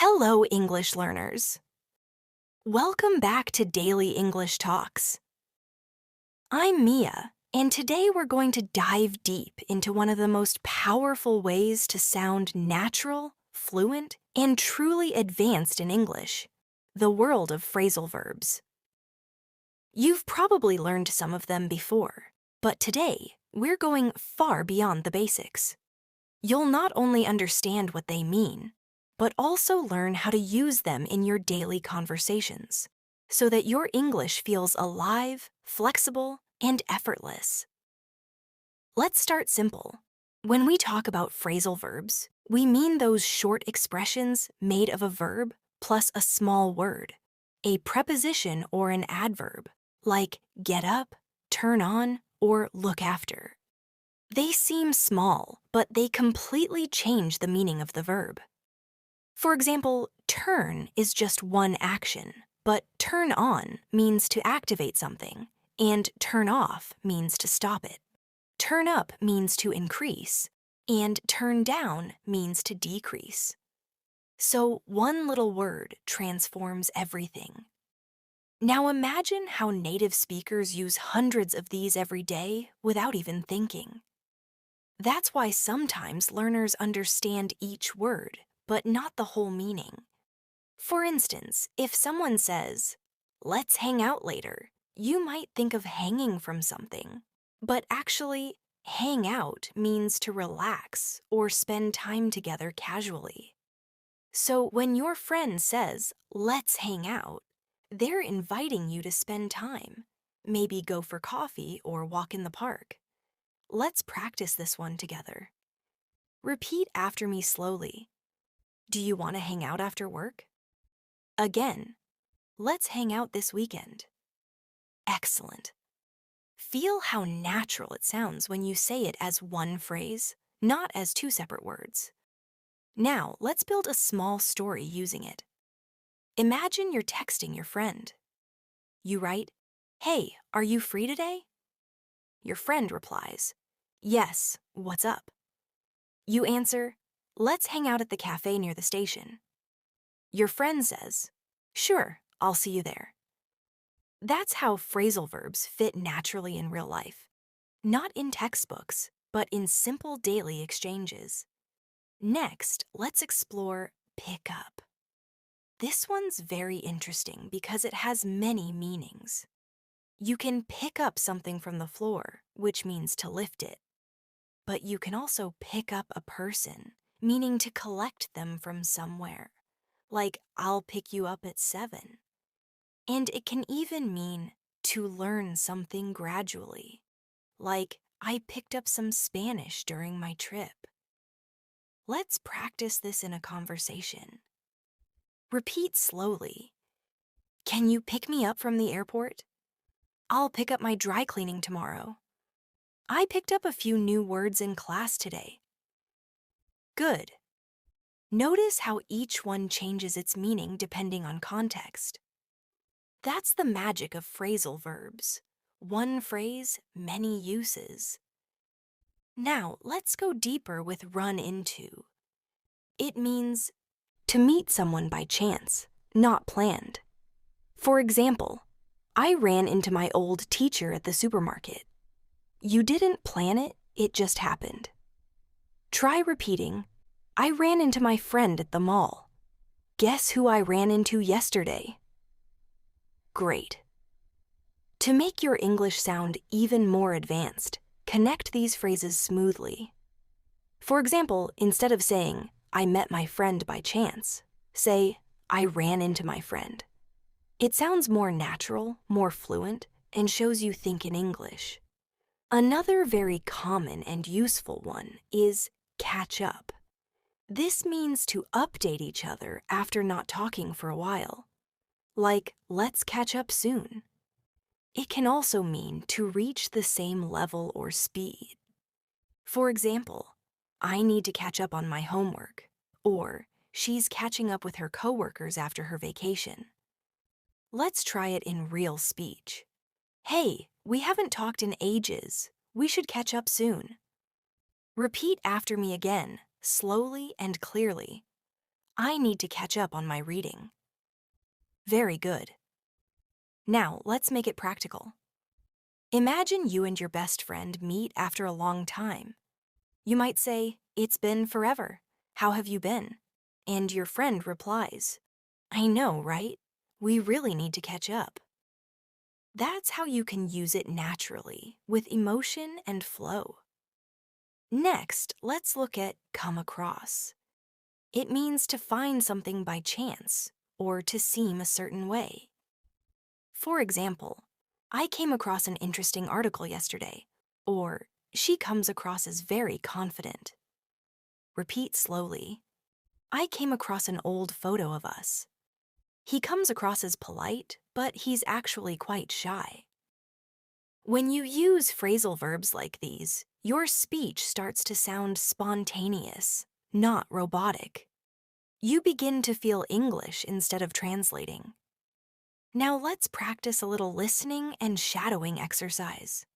Hello, English learners. Welcome back to Daily English Talks. I'm Mia, and today we're going to dive deep into one of the most powerful ways to sound natural, fluent, and truly advanced in English, the world of phrasal verbs. You've probably learned some of them before, but today we're going far beyond the basics. You'll not only understand what they mean, but also learn how to use them in your daily conversations so that your English feels alive, flexible, and effortless. Let's start simple. When we talk about phrasal verbs, we mean those short expressions made of a verb plus a small word, a preposition or an adverb, like get up, turn on, or look after. They seem small, but they completely change the meaning of the verb. For example, turn is just one action, but turn on means to activate something, and turn off means to stop it. Turn up means to increase, and turn down means to decrease. So one little word transforms everything. Now imagine how native speakers use hundreds of these every day without even thinking. That's why sometimes learners understand each word, but not the whole meaning. For instance, if someone says, "Let's hang out later," you might think of hanging from something. But actually, hang out means to relax or spend time together casually. So when your friend says, "Let's hang out," they're inviting you to spend time. Maybe go for coffee or walk in the park. Let's practice this one together. Repeat after me slowly. Do you want to hang out after work? Again, let's hang out this weekend. Excellent. Feel how natural it sounds when you say it as one phrase, not as two separate words. Now, let's build a small story using it. Imagine you're texting your friend. You write, "Hey, are you free today?" Your friend replies, "Yes, what's up?" You answer, "Let's hang out at the cafe near the station." Your friend says, "Sure, I'll see you there." That's how phrasal verbs fit naturally in real life. Not in textbooks, but in simple daily exchanges. Next, let's explore pick up. This one's very interesting because it has many meanings. You can pick up something from the floor, which means to lift it. But you can also pick up a person, meaning to collect them from somewhere. Like, "I'll pick you up at 7. And it can even mean to learn something gradually. Like, "I picked up some Spanish during my trip." Let's practice this in a conversation. Repeat slowly. Can you pick me up from the airport? I'll pick up my dry cleaning tomorrow. I picked up a few new words in class today. Good. Notice how each one changes its meaning depending on context. That's the magic of phrasal verbs. One phrase, many uses. Now, let's go deeper with run into. It means to meet someone by chance, not planned. For example, I ran into my old teacher at the supermarket. You didn't plan it, it just happened. Try repeating, I ran into my friend at the mall. Guess who I ran into yesterday? Great. To make your English sound even more advanced, connect these phrases smoothly. For example, instead of saying, I met my friend by chance, say, I ran into my friend. It sounds more natural, more fluent, and shows you think in English. Another very common and useful one is catch up. This means to update each other after not talking for a while. Like, let's catch up soon. It can also mean to reach the same level or speed. For example, I need to catch up on my homework, or she's catching up with her coworkers after her vacation. Let's try it in real speech. Hey, we haven't talked in ages. We should catch up soon. Repeat after me again, slowly and clearly. I need to catch up on my reading. Very good. Now, let's make it practical. Imagine you and your best friend meet after a long time. You might say, "It's been forever. How have you been?" And your friend replies, "I know, right? We really need to catch up." That's how you can use it naturally, with emotion and flow. Next, let's look at come across. It means to find something by chance or to seem a certain way. For example, I came across an interesting article yesterday, or she comes across as very confident. Repeat slowly. I came across an old photo of us. He comes across as polite, but he's actually quite shy. When you use phrasal verbs like these, your speech starts to sound spontaneous, not robotic. You begin to feel English instead of translating. Now let's practice a little listening and shadowing exercise.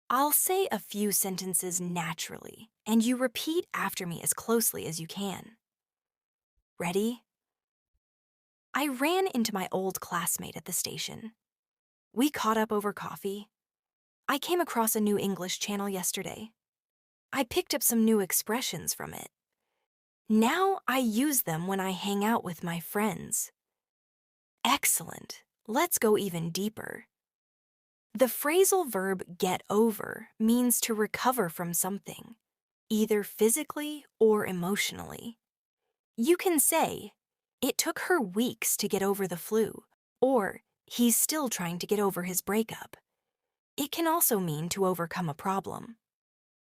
I'll say a few sentences naturally, and you repeat after me as closely as you can. Ready? I ran into my old classmate at the station. We caught up over coffee. I came across a new English channel yesterday. I picked up some new expressions from it. Now I use them when I hang out with my friends. Excellent. Let's go even deeper. The phrasal verb get over means to recover from something, either physically or emotionally. You can say, "It took her weeks to get over the flu," or "He's still trying to get over his breakup." It can also mean to overcome a problem.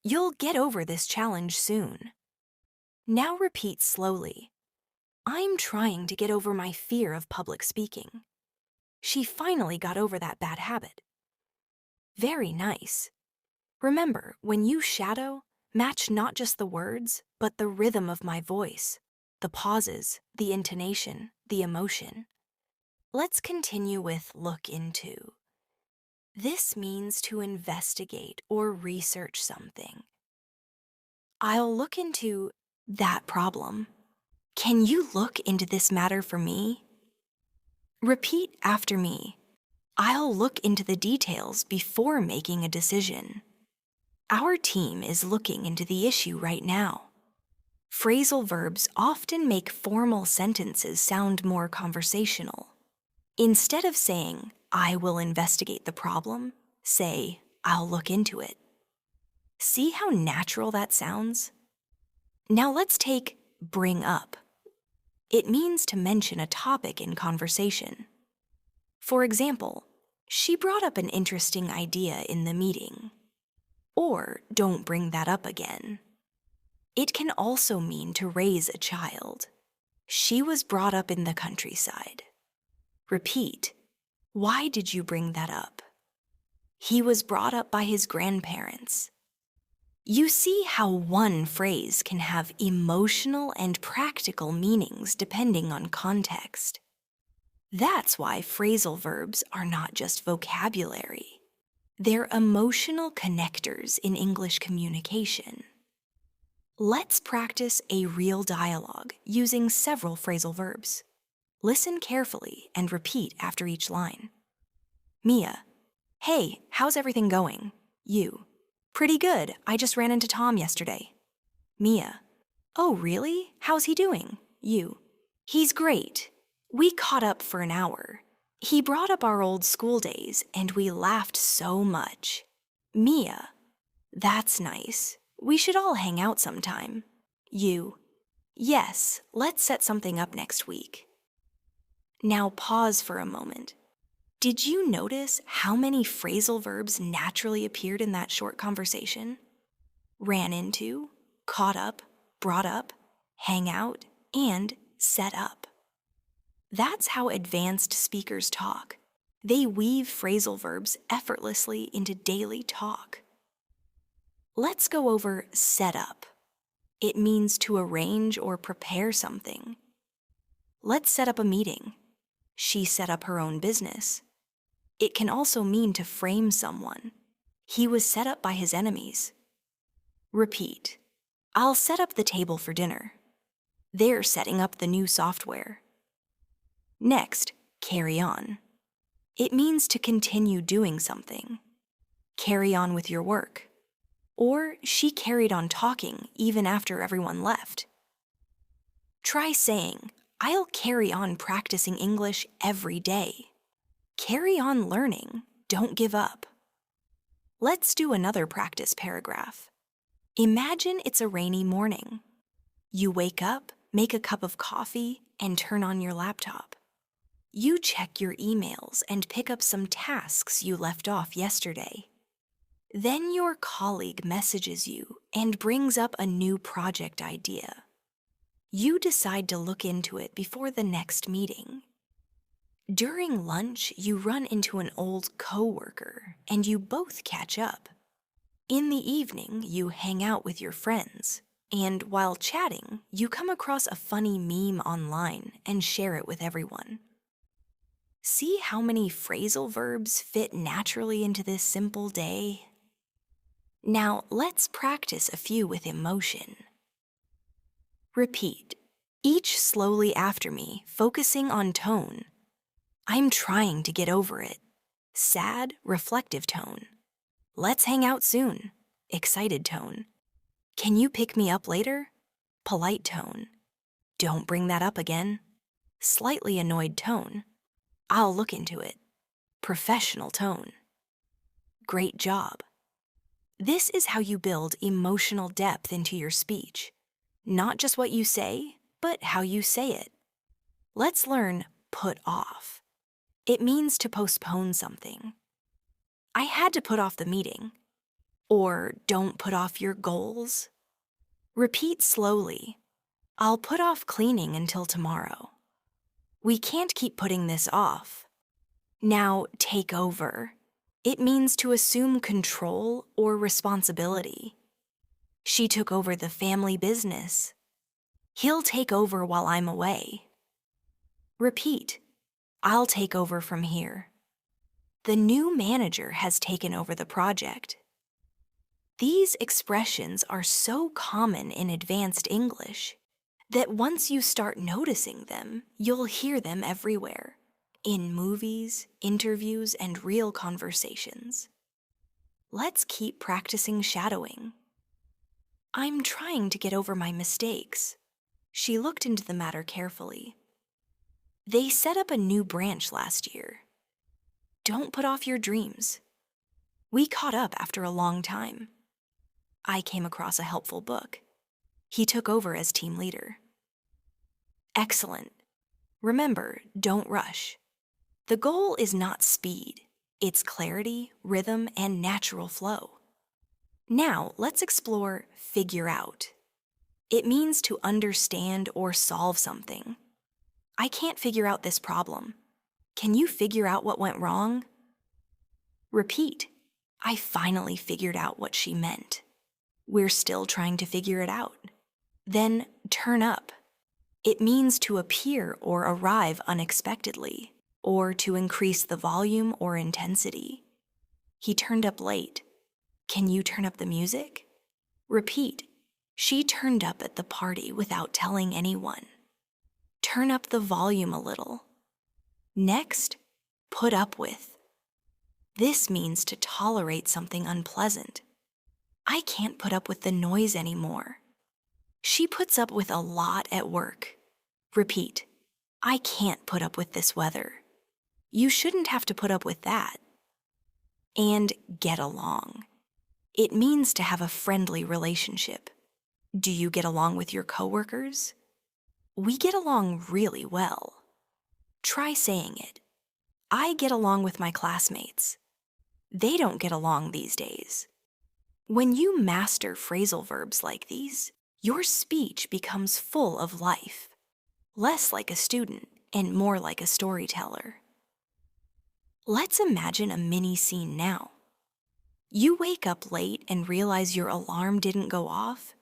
You'll get over this challenge soon. Now repeat slowly. I'm trying to get over my fear of public speaking. She finally got over that bad habit. Very nice. Remember, when you shadow, match not just the words, but the rhythm of my voice, the pauses, the intonation, the emotion. Let's continue with look into. This means to investigate or research something. I'll look into that problem. Can you look into this matter for me? Repeat after me. I'll look into the details before making a decision. Our team is looking into the issue right now. Phrasal verbs often make formal sentences sound more conversational. Instead of saying, "I will investigate the problem," say, "I'll look into it." See how natural that sounds? Now let's take bring up. It means to mention a topic in conversation. For example, she brought up an interesting idea in the meeting. Or don't bring that up again. It can also mean to raise a child. She was brought up in the countryside. Repeat. Why did you bring that up? He was brought up by his grandparents. You see how one phrase can have emotional and practical meanings depending on context. That's why phrasal verbs are not just vocabulary. They're emotional connectors in English communication. Let's practice a real dialogue using several phrasal verbs. Listen carefully and repeat after each line. Mia. Hey, how's everything going? You. Pretty good. I just ran into Tom yesterday. Mia. Oh, really? How's he doing? You. He's great. We caught up for an hour. He brought up our old school days and we laughed so much. Mia. That's nice. We should all hang out sometime. You. Yes, let's set something up next week. Now pause for a moment. Did you notice how many phrasal verbs naturally appeared in that short conversation? Ran into, caught up, brought up, hang out, and set up. That's how advanced speakers talk. They weave phrasal verbs effortlessly into daily talk. Let's go over set up. It means to arrange or prepare something. Let's set up a meeting. She set up her own business. It can also mean to frame someone. He was set up by his enemies. Repeat. I'll set up the table for dinner. They're setting up the new software. Next, carry on. It means to continue doing something. Carry on with your work. Or she carried on talking even after everyone left. Try saying, I'll carry on practicing English every day. Carry on learning. Don't give up. Let's do another practice paragraph. Imagine it's a rainy morning. You wake up, make a cup of coffee, and turn on your laptop. You check your emails and pick up some tasks you left off yesterday. Then your colleague messages you and brings up a new project idea. You decide to look into it before the next meeting. During lunch, you run into an old coworker and you both catch up. In the evening, you hang out with your friends, and while chatting, you come across a funny meme online and share it with everyone. See how many phrasal verbs fit naturally into this simple day? Now, let's practice a few with emotion. Repeat, each slowly after me, focusing on tone. I'm trying to get over it. Sad, reflective tone. Let's hang out soon. Excited tone. Can you pick me up later? Polite tone. Don't bring that up again. Slightly annoyed tone. I'll look into it. Professional tone. Great job. This is how you build emotional depth into your speech. Not just what you say, but how you say it. Let's learn put off. It means to postpone something. I had to put off the meeting. Or don't put off your goals. Repeat slowly. I'll put off cleaning until tomorrow. We can't keep putting this off. Now take over. It means to assume control or responsibility. She took over the family business. He'll take over while I'm away. Repeat. I'll take over from here. The new manager has taken over the project. These expressions are so common in advanced English that once you start noticing them, you'll hear them everywhere, in movies, interviews, and real conversations. Let's keep practicing shadowing. I'm trying to get over my mistakes. She looked into the matter carefully. They set up a new branch last year. Don't put off your dreams. We caught up after a long time. I came across a helpful book. He took over as team leader. Excellent. Remember, don't rush. The goal is not speed. It's clarity, rhythm, and natural flow. Now, let's explore figure out. It means to understand or solve something. I can't figure out this problem. Can you figure out what went wrong? Repeat. I finally figured out what she meant. We're still trying to figure it out. Then turn up. It means to appear or arrive unexpectedly, or to increase the volume or intensity. He turned up late. Can you turn up the music? Repeat. She turned up at the party without telling anyone. Turn up the volume a little. Next, put up with. This means to tolerate something unpleasant. I can't put up with the noise anymore. She puts up with a lot at work. Repeat. I can't put up with this weather. You shouldn't have to put up with that. And get along. It means to have a friendly relationship. Do you get along with your coworkers? We get along really well. Try saying it. I get along with my classmates. They don't get along these days. When you master phrasal verbs like these, your speech becomes full of life, less like a student and more like a storyteller. Let's imagine a mini scene now. You wake up late and realize your alarm didn't go off.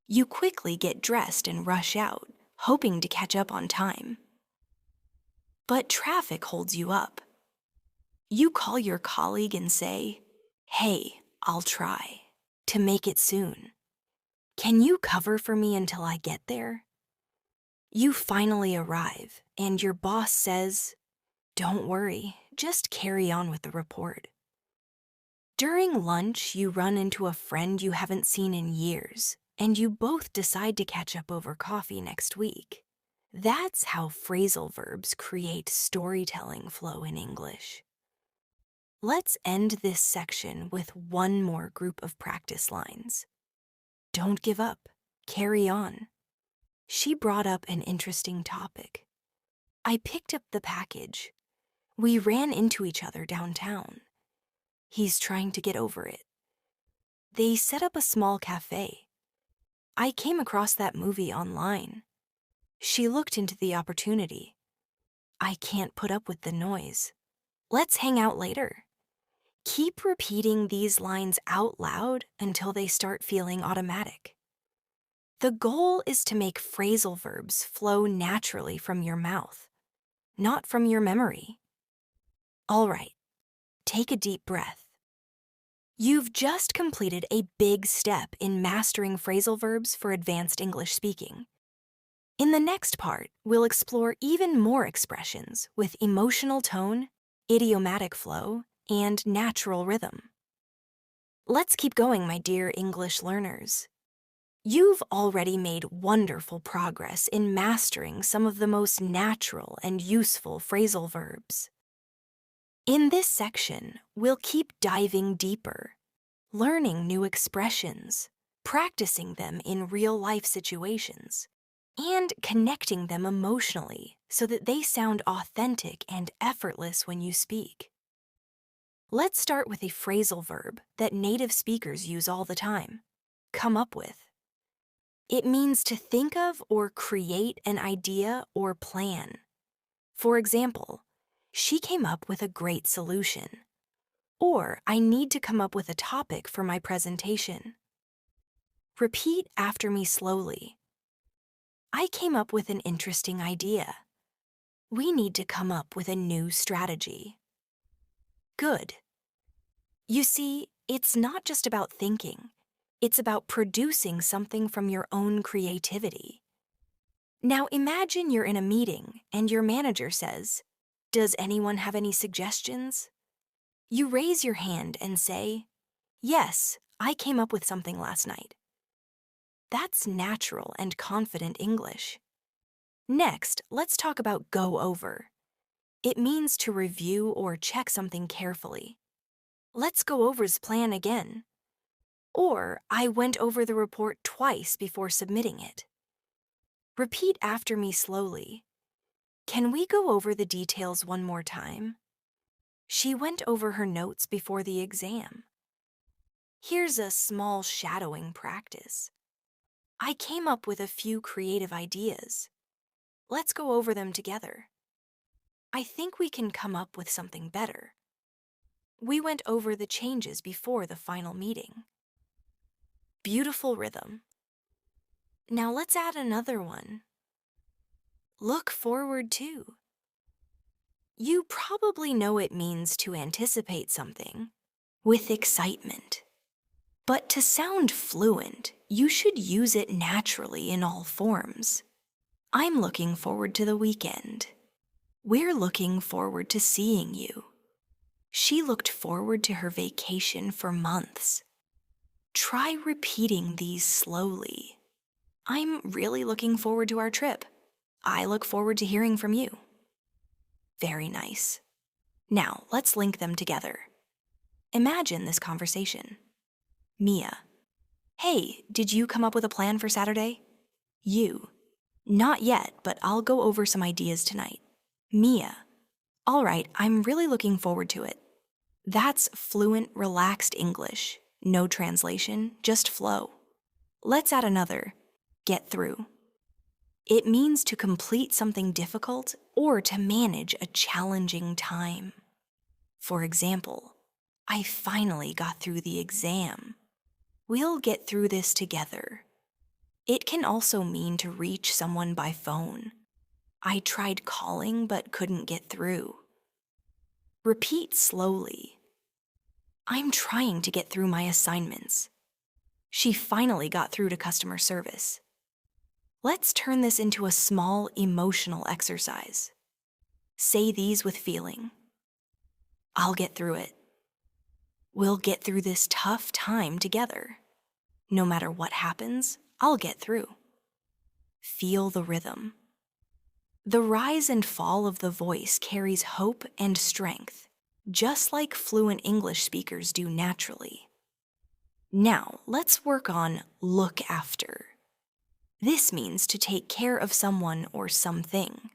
You quickly get dressed and rush out, hoping to catch up on time. But traffic holds you up. You call your colleague and say, "Hey, I'll try to make it soon. Can you cover for me until I get there?" You finally arrive, and your boss says, "Don't worry, just carry on with the report." During lunch, you run into a friend you haven't seen in years, and you both decide to catch up over coffee next week. That's how phrasal verbs create storytelling flow in English. Let's end this section with one more group of practice lines. Don't give up. Carry on. She brought up an interesting topic. I picked up the package. We ran into each other downtown. He's trying to get over it. They set up a small cafe. I came across that movie online. She looked into the opportunity. I can't put up with the noise. Let's hang out later. Keep repeating these lines out loud until they start feeling automatic. The goal is to make phrasal verbs flow naturally from your mouth, not from your memory. All right, take a deep breath. You've just completed a big step in mastering phrasal verbs for advanced English speaking. In the next part, we'll explore even more expressions with emotional tone, idiomatic flow, and natural rhythm. Let's keep going, my dear English learners. You've already made wonderful progress in mastering some of the most natural and useful phrasal verbs. In this section, we'll keep diving deeper, learning new expressions, practicing them in real-life situations, and connecting them emotionally so that they sound authentic and effortless when you speak. Let's start with a phrasal verb that native speakers use all the time: come up with. It means to think of or create an idea or plan. For example, she came up with a great solution. Or, I need to come up with a topic for my presentation. Repeat after me slowly. I came up with an interesting idea. We need to come up with a new strategy. Good. You see, it's not just about thinking. It's about producing something from your own creativity. Now imagine you're in a meeting and your manager says, "Does anyone have any suggestions?" You raise your hand and say, "Yes, I came up with something last night." That's natural and confident English. Next, let's talk about go over. It means to review or check something carefully. Let's go over's plan again. Or, I went over the report twice before submitting it. Repeat after me slowly. Can we go over the details one more time? She went over her notes before the exam. Here's a small shadowing practice. I came up with a few creative ideas. Let's go over them together. I think we can come up with something better. We went over the changes before the final meeting. Beautiful rhythm. Now let's add another one. Look forward to. You probably know it means to anticipate something with excitement. But to sound fluent, you should use it naturally in all forms. I'm looking forward to the weekend. We're looking forward to seeing you. She looked forward to her vacation for months. Try repeating these slowly. I'm really looking forward to our trip. I look forward to hearing from you. Very nice. Now, let's link them together. Imagine this conversation. Mia. Hey, did you come up with a plan for Saturday? You. Not yet, but I'll go over some ideas tonight. Mia. All right, I'm really looking forward to it. That's fluent, relaxed English. No translation, just flow. Let's add another. Get through. It means to complete something difficult or to manage a challenging time. For example, I finally got through the exam. We'll get through this together. It can also mean to reach someone by phone. I tried calling but couldn't get through. Repeat slowly. I'm trying to get through my assignments. She finally got through to customer service. Let's turn this into a small emotional exercise. Say these with feeling. I'll get through it. We'll get through this tough time together. No matter what happens, I'll get through. Feel the rhythm. The rise and fall of the voice carries hope and strength, just like fluent English speakers do naturally. Now, let's work on look after. This means to take care of someone or something.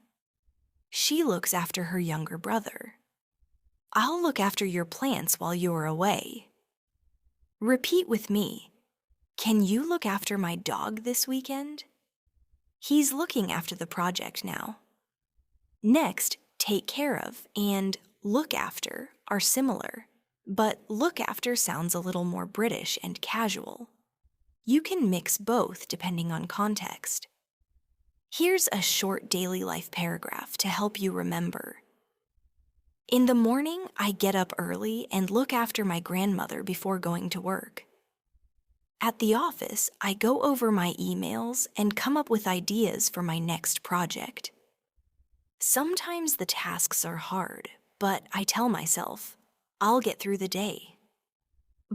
She looks after her younger brother. I'll look after your plants while you're away. Repeat with me. Can you look after my dog this weekend? He's looking after the project now. Next, take care of and look after are similar, but look after sounds a little more British and casual. You can mix both depending on context. Here's a short daily life paragraph to help you remember. In the morning, I get up early and look after my grandmother before going to work. At the office, I go over my emails and come up with ideas for my next project. Sometimes the tasks are hard, but I tell myself, I'll get through the day.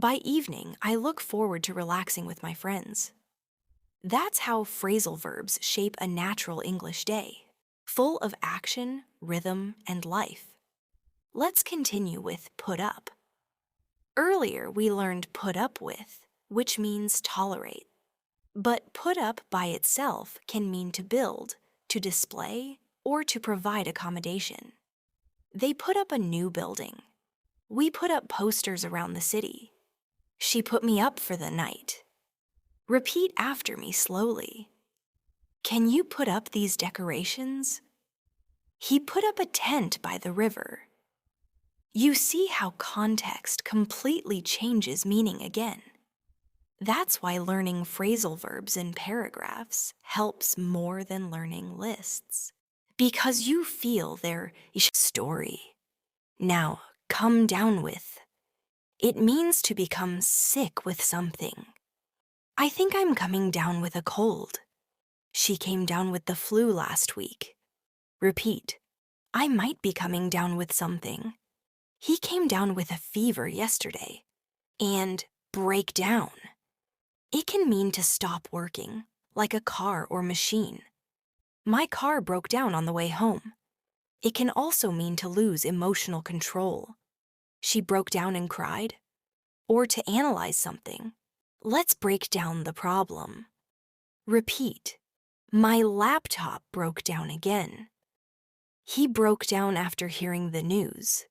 By evening, I look forward to relaxing with my friends. That's how phrasal verbs shape a natural English day, full of action, rhythm, and life. Let's continue with put up. Earlier, we learned put up with, which means tolerate. But put up by itself can mean to build, to display, or to provide accommodation. They put up a new building. We put up posters around the city. She put me up for the night. Repeat after me slowly. Can you put up these decorations? He put up a tent by the river. You see how context completely changes meaning again. That's why learning phrasal verbs in paragraphs helps more than learning lists, because you feel their story. Now, come down with. It means to become sick with something. I think I'm coming down with a cold. She came down with the flu last week. Repeat. I might be coming down with something. He came down with a fever yesterday. And break down. It can mean to stop working, like a car or machine. My car broke down on the way home. It can also mean to lose emotional control. She broke down and cried. Or to analyze something. Let's break down the problem. Repeat. My laptop broke down again. He broke down after hearing the news.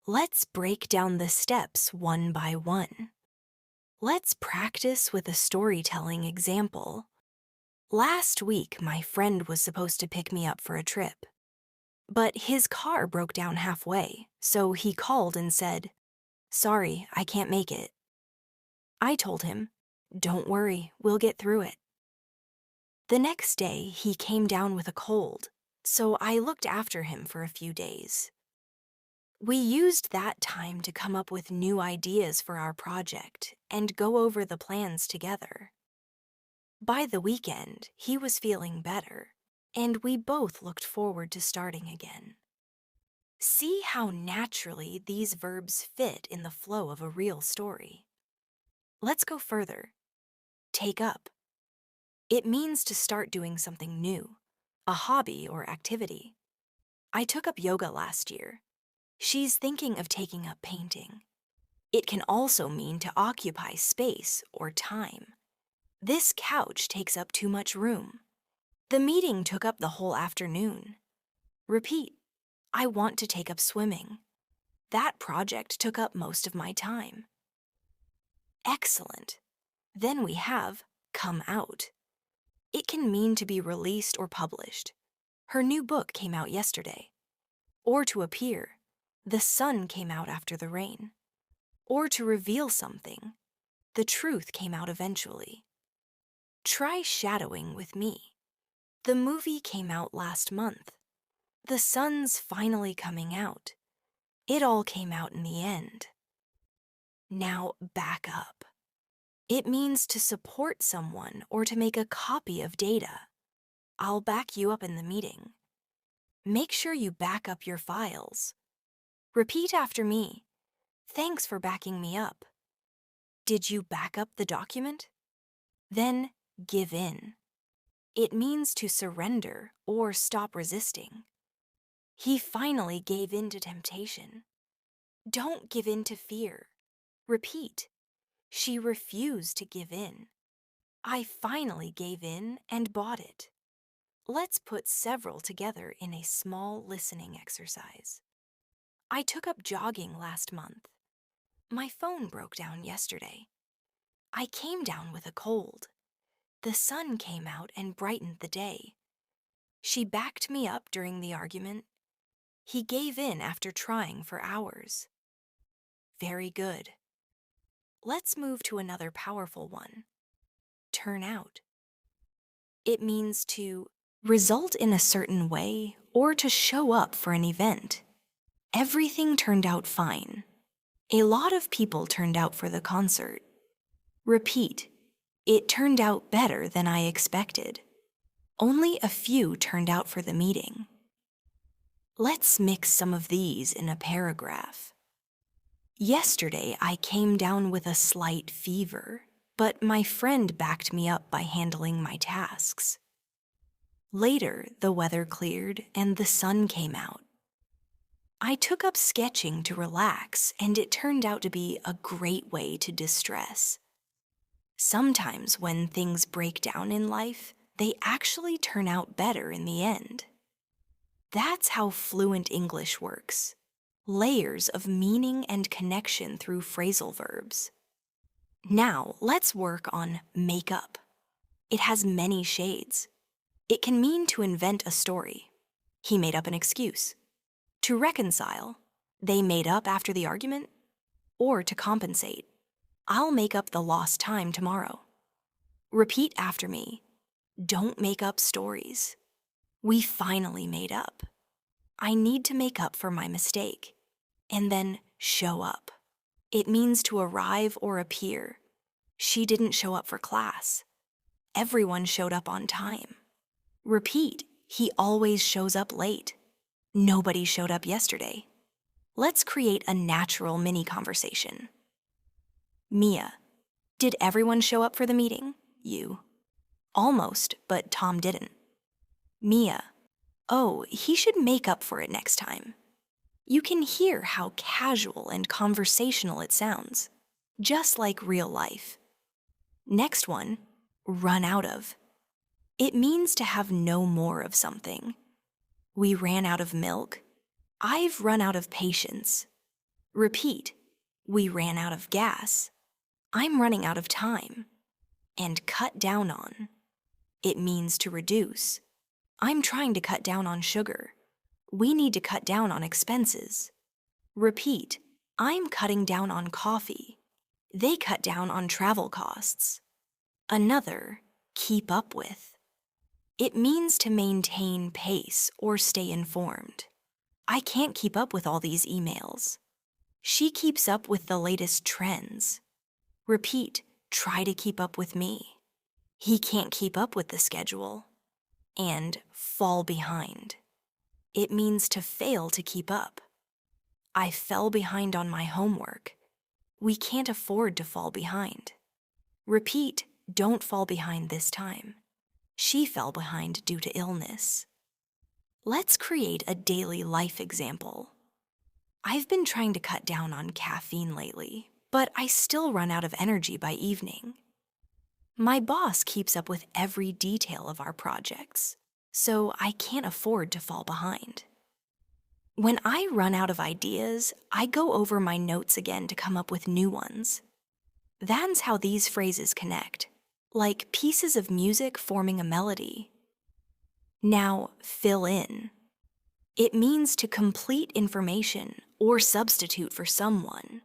Let's break down the steps one by one. Let's practice with a storytelling example. Last week, my friend was supposed to pick me up for a trip. But his car broke down halfway, so he called and said, "Sorry, I can't make it." I told him, "Don't worry, we'll get through it." The next day, he came down with a cold, so I looked after him for a few days. We used that time to come up with new ideas for our project and go over the plans together. By the weekend, he was feeling better, and we both looked forward to starting again. See how naturally these verbs fit in the flow of a real story. Let's go further. Take up. It means to start doing something new, a hobby or activity. I took up yoga last year. She's thinking of taking up painting. It can also mean to occupy space or time. This couch takes up too much room. The meeting took up the whole afternoon. Repeat. I want to take up swimming. That project took up most of my time. Excellent. Then we have come out. It can mean to be released or published. Her new book came out yesterday. Or to appear. The sun came out after the rain. Or to reveal something. The truth came out eventually. Try shadowing with me. The movie came out last month. The sun's finally coming out. It all came out in the end. Now back up. It means to support someone or to make a copy of data. I'll back you up in the meeting. Make sure you back up your files. Repeat after me. Thanks for backing me up. Did you back up the document? Then give in. It means to surrender or stop resisting. He finally gave in to temptation. Don't give in to fear. Repeat. She refused to give in. I finally gave in and bought it. Let's put several together in a small listening exercise. I took up jogging last month. My phone broke down yesterday. I came down with a cold. The sun came out and brightened the day. She backed me up during the argument. He gave in after trying for hours. Very good. Let's move to another powerful one. Turn out. It means to result in a certain way or to show up for an event. Everything turned out fine. A lot of people turned out for the concert. Repeat. It turned out better than I expected. Only a few turned out for the meeting. Let's mix some of these in a paragraph. Yesterday, I came down with a slight fever, but my friend backed me up by handling my tasks. Later, the weather cleared and the sun came out. I took up sketching to relax, and it turned out to be a great way to distress. Sometimes when things break down in life, they actually turn out better in the end. That's how fluent English works. Layers of meaning and connection through phrasal verbs. Now, let's work on make up. It has many shades. It can mean to invent a story. He made up an excuse. To reconcile. They made up after the argument. Or to compensate. I'll make up the lost time tomorrow. Repeat after me. Don't make up stories. We finally made up. I need to make up for my mistake. And then show up. It means to arrive or appear. She didn't show up for class. Everyone showed up on time. Repeat. He always shows up late. Nobody showed up yesterday. Let's create a natural mini conversation. Mia, did everyone show up for the meeting? You. Almost, but Tom didn't. Mia, oh, he should make up for it next time. You can hear how casual and conversational it sounds, just like real life. Next one, run out of. It means to have no more of something. We ran out of milk. I've run out of patience. Repeat, we ran out of gas. I'm running out of time. And cut down on. It means to reduce. I'm trying to cut down on sugar. We need to cut down on expenses. Repeat, I'm cutting down on coffee. They cut down on travel costs. Another, keep up with. It means to maintain pace or stay informed. I can't keep up with all these emails. She keeps up with the latest trends. Repeat, try to keep up with me. He can't keep up with the schedule. And fall behind. It means to fail to keep up. I fell behind on my homework. We can't afford to fall behind. Repeat, don't fall behind this time. She fell behind due to illness. Let's create a daily life example. I've been trying to cut down on caffeine lately, but I still run out of energy by evening. My boss keeps up with every detail of our projects, so I can't afford to fall behind. When I run out of ideas, I go over my notes again to come up with new ones. That's how these phrases connect, like pieces of music forming a melody. Now, fill in. It means to complete information or substitute for someone.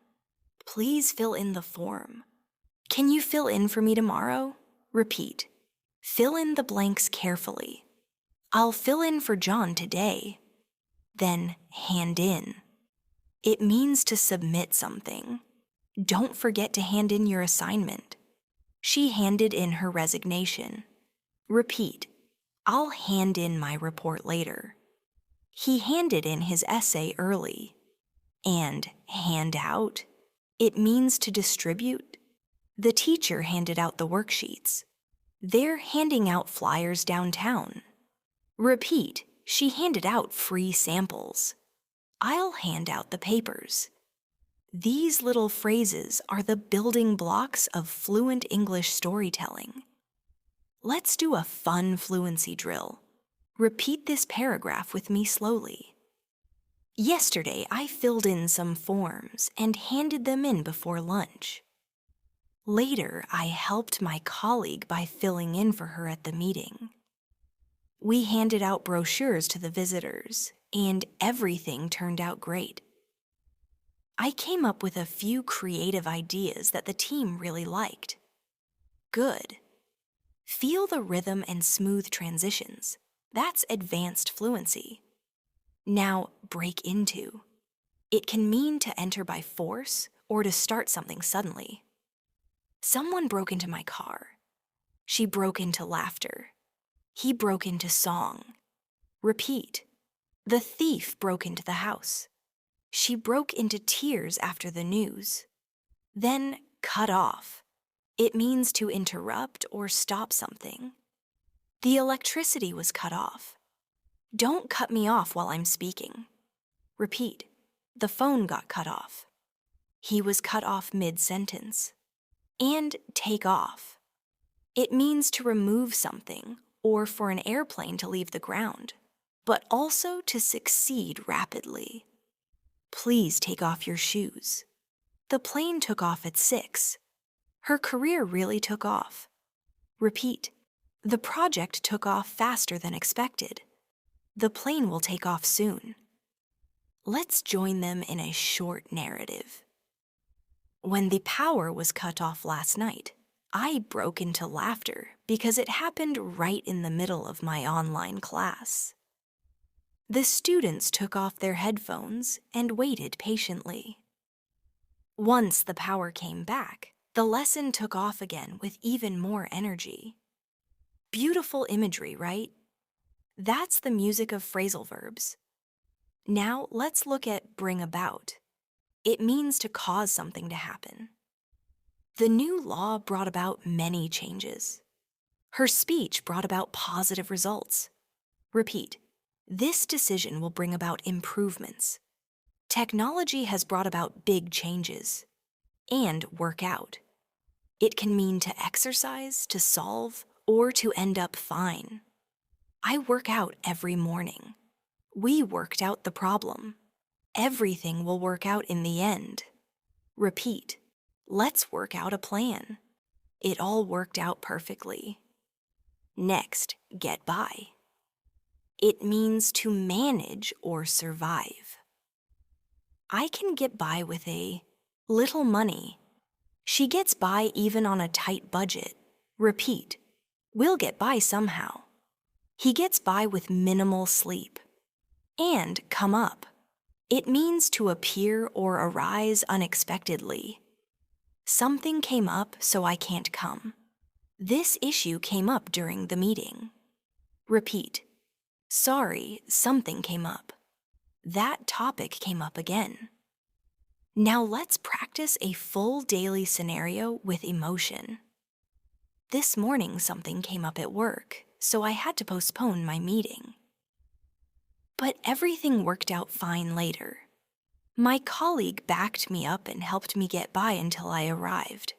Please fill in the form. Can you fill in for me tomorrow? Repeat. Fill in the blanks carefully. I'll fill in for John today. Then hand in. It means to submit something. Don't forget to hand in your assignment. She handed in her resignation. Repeat. I'll hand in my report later. He handed in his essay early. And hand out, it means to distribute. The teacher handed out the worksheets. They're handing out flyers downtown. Repeat, she handed out free samples. I'll hand out the papers. These little phrases are the building blocks of fluent English storytelling. Let's do a fun fluency drill. Repeat this paragraph with me slowly. Yesterday, I filled in some forms and handed them in before lunch. Later, I helped my colleague by filling in for her at the meeting. We handed out brochures to the visitors, and everything turned out great. I came up with a few creative ideas that the team really liked. Good. Feel the rhythm and smooth transitions. That's advanced fluency. Now, break into. It can mean to enter by force or to start something suddenly. Someone broke into my car. She broke into laughter. He broke into song. Repeat. The thief broke into the house. She broke into tears after the news. Then cut off. It means to interrupt or stop something. The electricity was cut off. Don't cut me off while I'm speaking. Repeat. The phone got cut off. He was cut off mid-sentence. And take off. It means to remove something or for an airplane to leave the ground, but also to succeed rapidly. Please take off your shoes. The plane took off at 6. Her career really took off. Repeat. The project took off faster than expected. The plane will take off soon. Let's join them in a short narrative. When the power was cut off last night, I broke into laughter because it happened right in the middle of my online class. The students took off their headphones and waited patiently. Once the power came back, the lesson took off again with even more energy. Beautiful imagery, right? That's the music of phrasal verbs. Now let's look at bring about. It means to cause something to happen. The new law brought about many changes. Her speech brought about positive results. Repeat. This decision will bring about improvements. Technology has brought about big changes. And work out. It can mean to exercise, to solve, or to end up fine. I work out every morning. We worked out the problem. Everything will work out in the end. Repeat. Let's work out a plan. It all worked out perfectly. Next, get by. It means to manage or survive. I can get by with a little money. She gets by even on a tight budget. Repeat. We'll get by somehow. He gets by with minimal sleep. And come up. It means to appear or arise unexpectedly. Something came up, so I can't come. This issue came up during the meeting. Repeat. Sorry, something came up. That topic came up again. Now let's practice a full daily scenario with emotion. This morning something came up at work, so I had to postpone my meeting. But everything worked out fine later. My colleague backed me up and helped me get by until I arrived.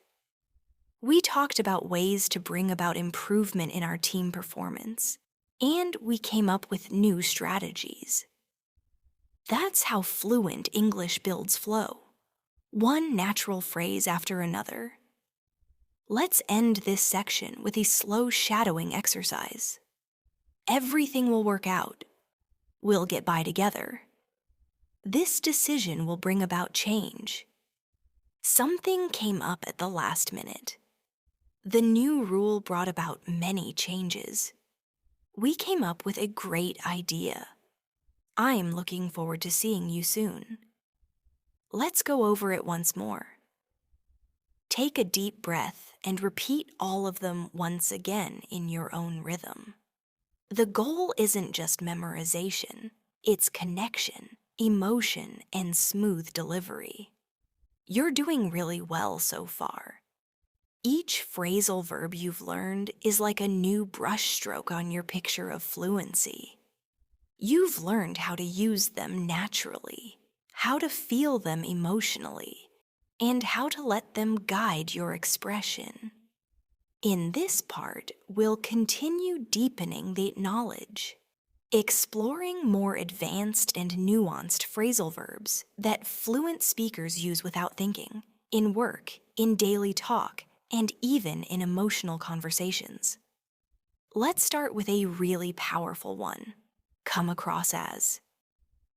We talked about ways to bring about improvement in our team performance, and we came up with new strategies. That's how fluent English builds flow. One natural phrase after another. Let's end this section with a slow shadowing exercise. Everything will work out. We'll get by together. This decision will bring about change. Something came up at the last minute. The new rule brought about many changes. We came up with a great idea. I'm looking forward to seeing you soon. Let's go over it once more. Take a deep breath and repeat all of them once again in your own rhythm. The goal isn't just memorization, it's connection, emotion, and smooth delivery. You're doing really well so far. Each phrasal verb you've learned is like a new brushstroke on your picture of fluency. You've learned how to use them naturally, how to feel them emotionally, and how to let them guide your expression. In this part, we'll continue deepening the knowledge, exploring more advanced and nuanced phrasal verbs that fluent speakers use without thinking, in work, in daily talk, and even in emotional conversations. Let's start with a really powerful one, come across as.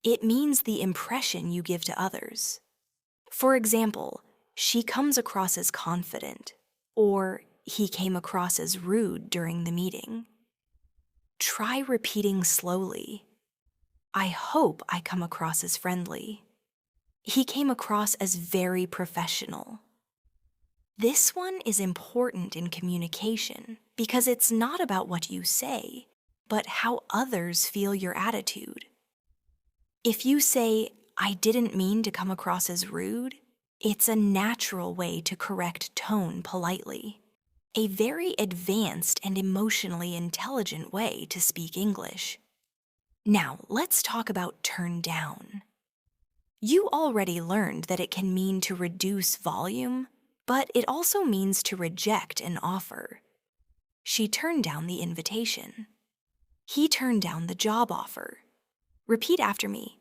It means the impression you give to others. For example, she comes across as confident, or he came across as rude during the meeting. Try repeating slowly. I hope I come across as friendly. He came across as very professional. This one is important in communication because it's not about what you say, but how others feel your attitude. If you say, I didn't mean to come across as rude, it's a natural way to correct tone politely. A very advanced and emotionally intelligent way to speak English. Now, let's talk about turn down. You already learned that it can mean to reduce volume, but it also means to reject an offer. She turned down the invitation. He turned down the job offer. Repeat after me.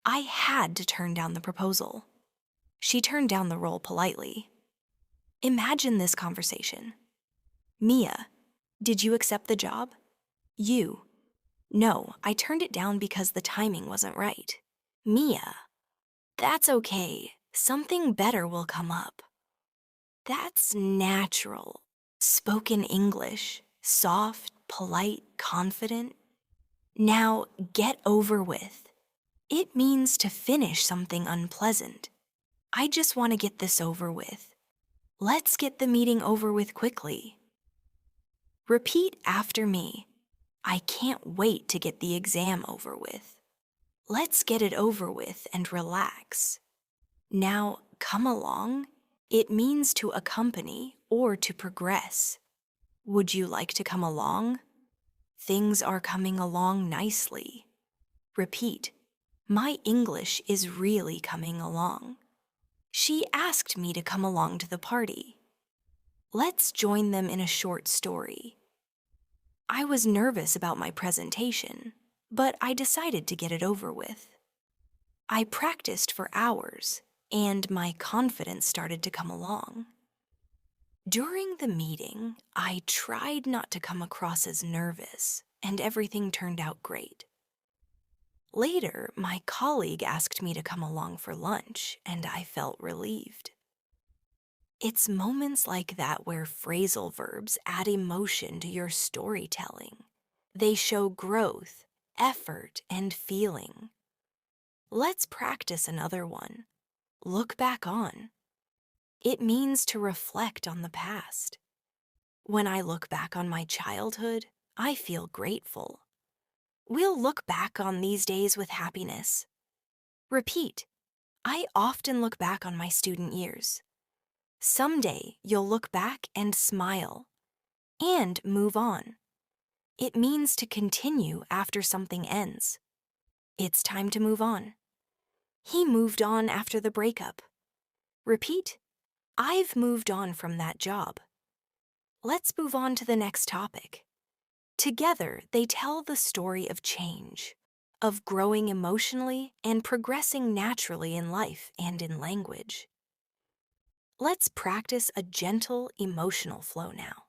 I had to turn down the proposal. She turned down the role politely. Imagine this conversation. Mia, did you accept the job? You, no, I turned it down because the timing wasn't right. Mia, that's okay. Something better will come up. That's natural. Spoken English, soft, polite, confident. Now, get over with. It means to finish something unpleasant. I just want to get this over with. Let's get the meeting over with quickly. Repeat after me. I can't wait to get the exam over with. Let's get it over with and relax. Now, come along. It means to accompany or to progress. Would you like to come along? Things are coming along nicely. Repeat. My English is really coming along. She asked me to come along to the party. Let's join them in a short story. I was nervous about my presentation, but I decided to get it over with. I practiced for hours, and my confidence started to come along. During the meeting, I tried not to come across as nervous, and everything turned out great. Later, my colleague asked me to come along for lunch, and I felt relieved. It's moments like that where phrasal verbs add emotion to your storytelling. They show growth, effort, and feeling. Let's practice another one. Look back on. It means to reflect on the past. When I look back on my childhood, I feel grateful. We'll look back on these days with happiness. Repeat. I often look back on my student years. Someday, you'll look back and smile. And move on. It means to continue after something ends. It's time to move on. He moved on after the breakup. Repeat. I've moved on from that job. Let's move on to the next topic. Together, they tell the story of change, of growing emotionally and progressing naturally in life and in language. Let's practice a gentle, emotional flow now.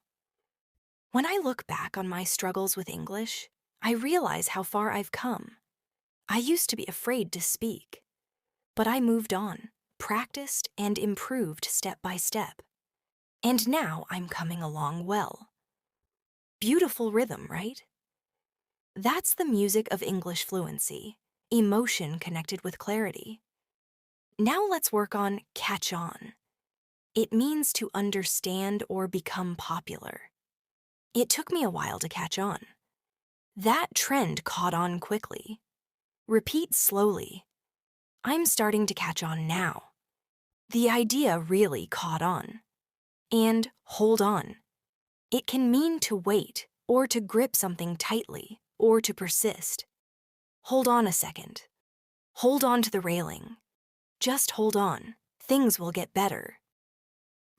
When I look back on my struggles with English, I realize how far I've come. I used to be afraid to speak, but I moved on, practiced, and improved step by step. And now I'm coming along well. Beautiful rhythm, right? That's the music of English fluency, emotion connected with clarity. Now let's work on catch on. It means to understand or become popular. It took me a while to catch on. That trend caught on quickly. Repeat slowly. I'm starting to catch on now. The idea really caught on. And hold on. It can mean to wait, or to grip something tightly, or to persist. Hold on a second. Hold on to the railing. Just hold on. Things will get better.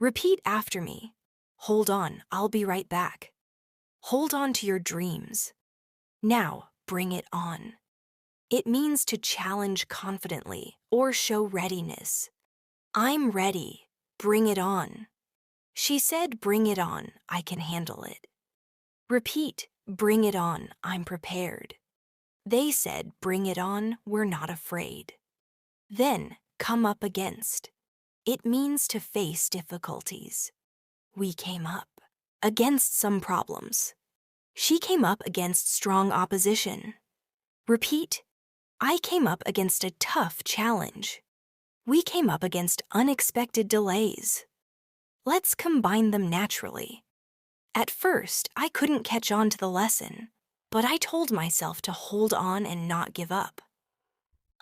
Repeat after me. Hold on, I'll be right back. Hold on to your dreams. Now, bring it on. It means to challenge confidently or show readiness. I'm ready. Bring it on. She said, bring it on, I can handle it. Repeat, bring it on, I'm prepared. They said, bring it on, we're not afraid. Then, come up against. It means to face difficulties. We came up against some problems. She came up against strong opposition. Repeat, I came up against a tough challenge. We came up against unexpected delays. Let's combine them naturally. At first, I couldn't catch on to the lesson, but I told myself to hold on and not give up.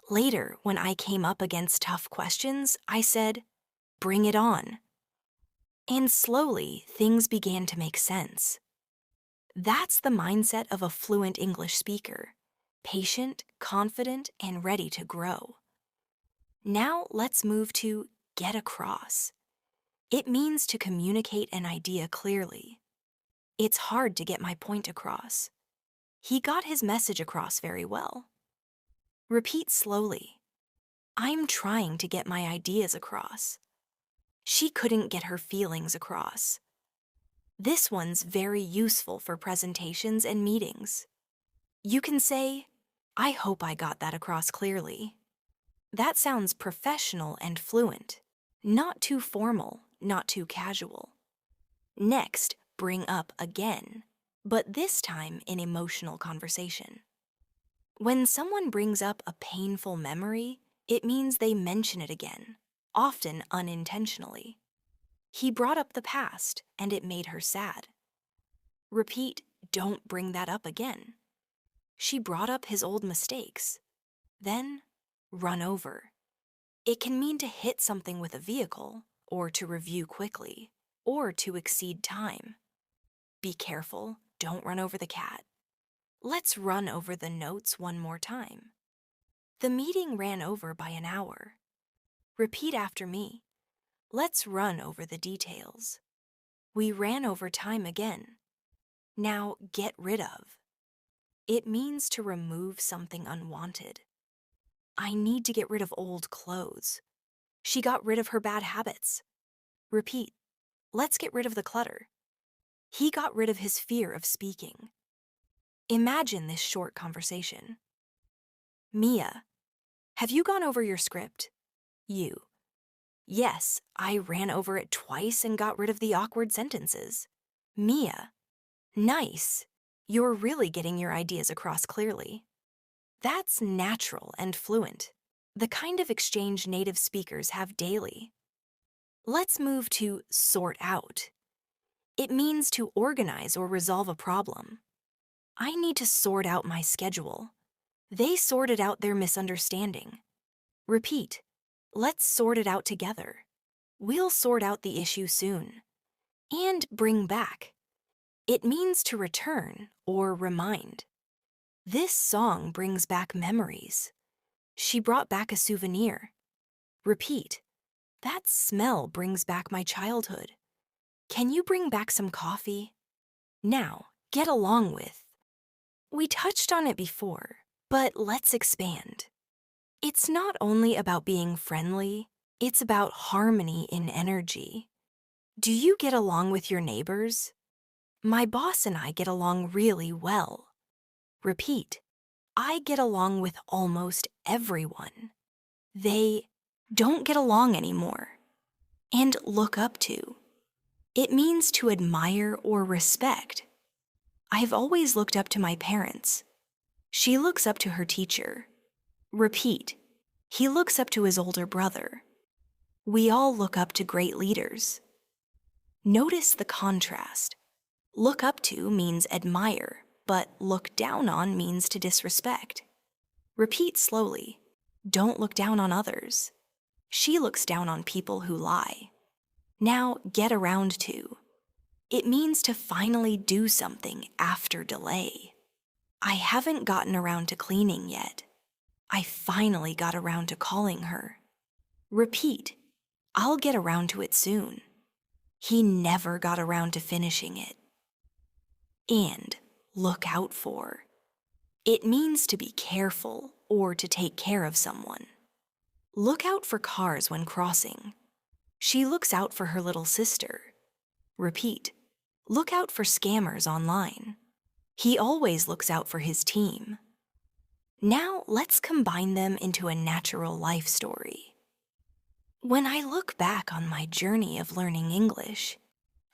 Later, when I came up against tough questions, I said, bring it on. And slowly, things began to make sense. That's the mindset of a fluent English speaker: patient, confident, and ready to grow. Now let's move to get across. It means to communicate an idea clearly. It's hard to get my point across. He got his message across very well. Repeat slowly. I'm trying to get my ideas across. She couldn't get her feelings across. This one's very useful for presentations and meetings. You can say, I hope I got that across clearly. That sounds professional and fluent, not too formal, not too casual. Next, bring up again, but this time in emotional conversation. When someone brings up a painful memory, it means they mention it again, often unintentionally. He brought up the past, and it made her sad. Repeat, don't bring that up again. She brought up his old mistakes. Then, run over. It can mean to hit something with a vehicle, or to review quickly, or to exceed time. Be careful, don't run over the cat. Let's run over the notes one more time. The meeting ran over by an hour. Repeat after me. Let's run over the details. We ran over time again. Now get rid of. It means to remove something unwanted. I need to get rid of old clothes. She got rid of her bad habits. Repeat. Let's get rid of the clutter. He got rid of his fear of speaking. Imagine this short conversation. Mia, have you gone over your script? You. Yes, I ran over it twice and got rid of the awkward sentences. Mia. Nice. You're really getting your ideas across clearly. That's natural and fluent, the kind of exchange native speakers have daily. Let's move to sort out. It means to organize or resolve a problem. I need to sort out my schedule. They sorted out their misunderstanding. Repeat. Let's sort it out together. We'll sort out the issue soon. And bring back. It means to return or remind. This song brings back memories. She brought back a souvenir. Repeat. That smell brings back my childhood. Can you bring back some coffee? Now, get along with. We touched on it before, but let's expand. It's not only about being friendly, it's about harmony in energy. Do you get along with your neighbors? My boss and I get along really well. Repeat. I get along with almost everyone. They don't get along anymore. And look up to. It means to admire or respect. I've always looked up to my parents. She looks up to her teacher. Repeat. He looks up to his older brother. We all look up to great leaders. Notice the contrast. Look up to means admire, but look down on means to disrespect. Repeat slowly. Don't look down on others. She looks down on people who lie. Now get around to. It means to finally do something after delay. I haven't gotten around to cleaning yet. I finally got around to calling her. Repeat. I'll get around to it soon. He never got around to finishing it. And look out for. It means to be careful or to take care of someone. Look out for cars when crossing. She looks out for her little sister. Repeat. Look out for scammers online. He always looks out for his team. Now let's combine them into a natural life story. When I look back on my journey of learning English,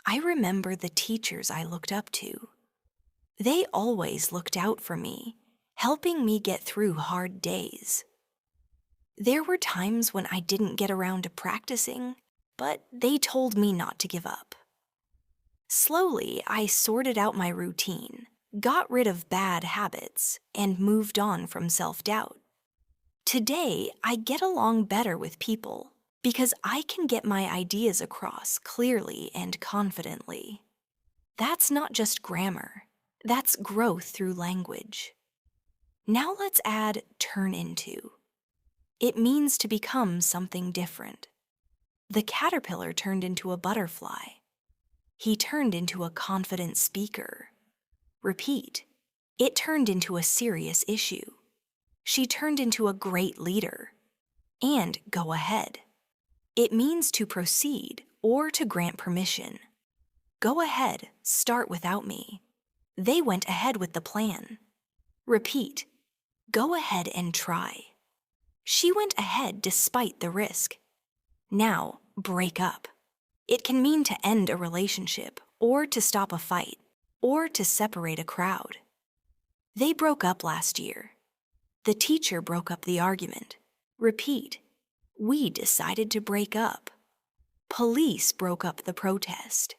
I remember the teachers I looked up to. They always looked out for me, helping me get through hard days. There were times when I didn't get around to practicing, but they told me not to give up. Slowly, I sorted out my routine, got rid of bad habits, and moved on from self-doubt. Today, I get along better with people because I can get my ideas across clearly and confidently. That's not just grammar. That's growth through language. Now let's add turn into. It means to become something different. The caterpillar turned into a butterfly. He turned into a confident speaker. Repeat. It turned into a serious issue. She turned into a great leader. And go ahead. It means to proceed or to grant permission. Go ahead, start without me. They went ahead with the plan. Repeat. Go ahead and try. She went ahead despite the risk. Now, break up. It can mean to end a relationship, or to stop a fight, or to separate a crowd. They broke up last year. The teacher broke up the argument. Repeat. We decided to break up. Police broke up the protest.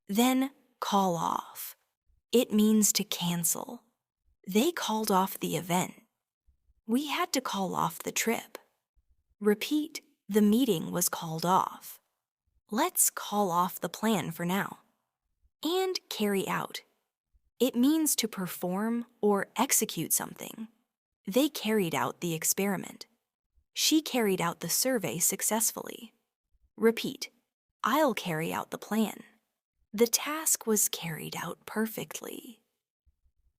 Then, call off. It means to cancel. They called off the event. We had to call off the trip. Repeat. The meeting was called off. Let's call off the plan for now. And carry out. It means to perform or execute something. They carried out the experiment. She carried out the survey successfully. Repeat. I'll carry out the plan. The task was carried out perfectly.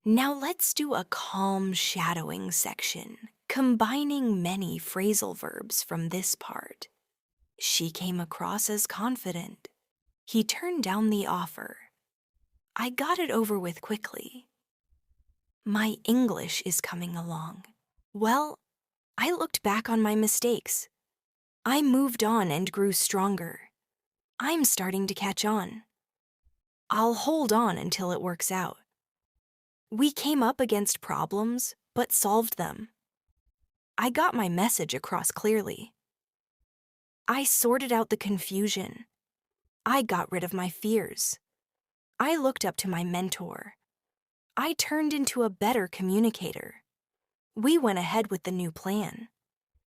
Now let's do a calm shadowing section, combining many phrasal verbs from this part. She came across as confident. He turned down the offer. I got it over with quickly. My English is coming along. Well, I looked back on my mistakes. I moved on and grew stronger. I'm starting to catch on. I'll hold on until it works out. We came up against problems, but solved them. I got my message across clearly. I sorted out the confusion. I got rid of my fears. I looked up to my mentor. I turned into a better communicator. We went ahead with the new plan.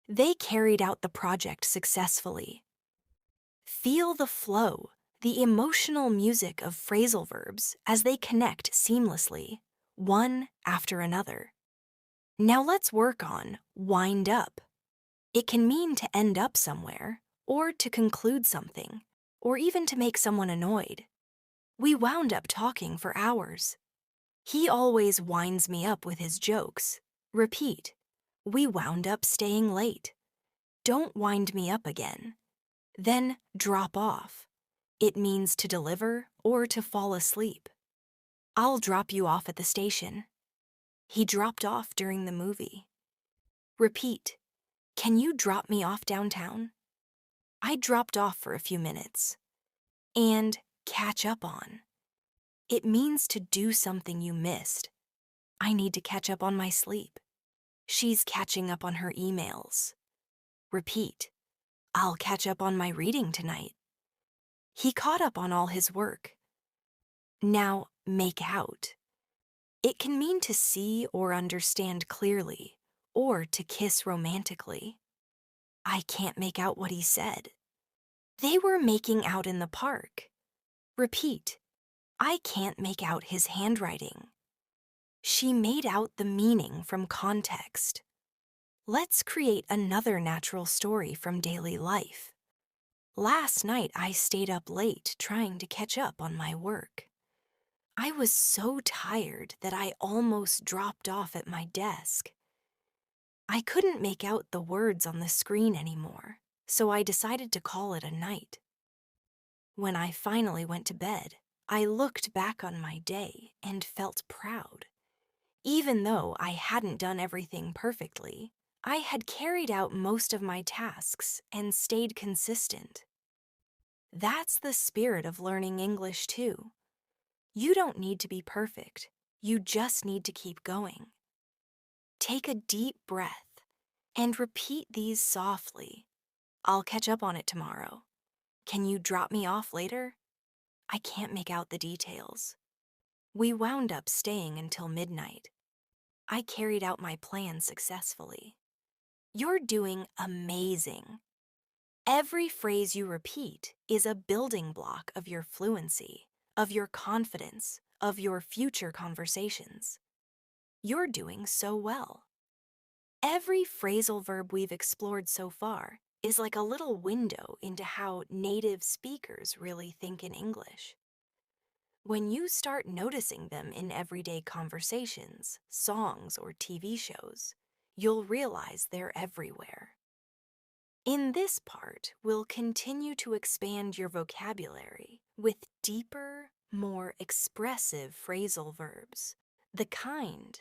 They carried out the project successfully. Feel the flow, the emotional music of phrasal verbs as they connect seamlessly, one after another. Now let's work on wind up. It can mean to end up somewhere, or to conclude something, or even to make someone annoyed. We wound up talking for hours. He always winds me up with his jokes. Repeat. We wound up staying late. Don't wind me up again. Then drop off. It means to deliver or to fall asleep. I'll drop you off at the station. He dropped off during the movie. Repeat. Can you drop me off downtown? I dropped off for a few minutes. And catch up on. It means to do something you missed. I need to catch up on my sleep. She's catching up on her emails. Repeat. I'll catch up on my reading tonight. He caught up on all his work. Now make out. It can mean to see or understand clearly, or to kiss romantically. I can't make out what he said. They were making out in the park. Repeat. I can't make out his handwriting. She made out the meaning from context. Let's create another natural story from daily life. Last night I stayed up late trying to catch up on my work. I was so tired that I almost dropped off at my desk. I couldn't make out the words on the screen anymore, so I decided to call it a night. When I finally went to bed, I looked back on my day and felt proud. Even though I hadn't done everything perfectly, I had carried out most of my tasks and stayed consistent. That's the spirit of learning English, too. You don't need to be perfect. You just need to keep going. Take a deep breath and repeat these softly. I'll catch up on it tomorrow. Can you drop me off later? I can't make out the details. We wound up staying until midnight. I carried out my plan successfully. You're doing amazing. Every phrase you repeat is a building block of your fluency, of your confidence, of your future conversations. You're doing so well. Every phrasal verb we've explored so far is like a little window into how native speakers really think in English. When you start noticing them in everyday conversations, songs, or TV shows, you'll realize they're everywhere. In this part, we'll continue to expand your vocabulary with deeper, more expressive phrasal verbs, the kind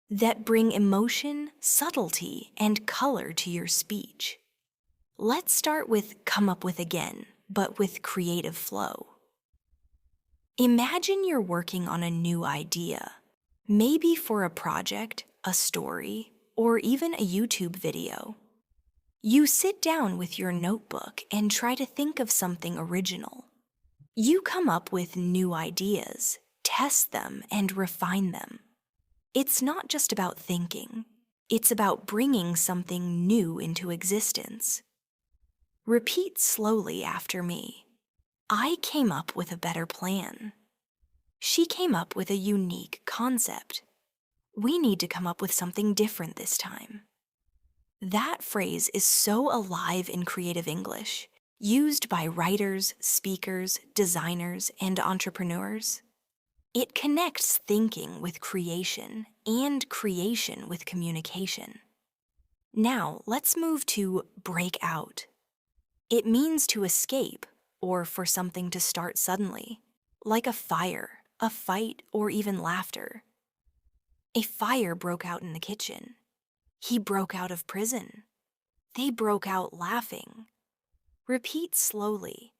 that bring emotion, subtlety, and color to your speech. Let's start with come up with again, but with creative flow. Imagine you're working on a new idea, maybe for a project, a story, or even a YouTube video. You sit down with your notebook and try to think of something original. You come up with new ideas, test them, and refine them. It's not just about thinking. It's about bringing something new into existence. Repeat slowly after me. I came up with a better plan. She came up with a unique concept. We need to come up with something different this time. That phrase is so alive in creative English, used by writers, speakers, designers, and entrepreneurs. It connects thinking with creation and creation with communication. Now, let's move to break out. It means to escape or for something to start suddenly, like a fire, a fight, or even laughter. A fire broke out in the kitchen. He broke out of prison. They broke out laughing. Repeat slowly.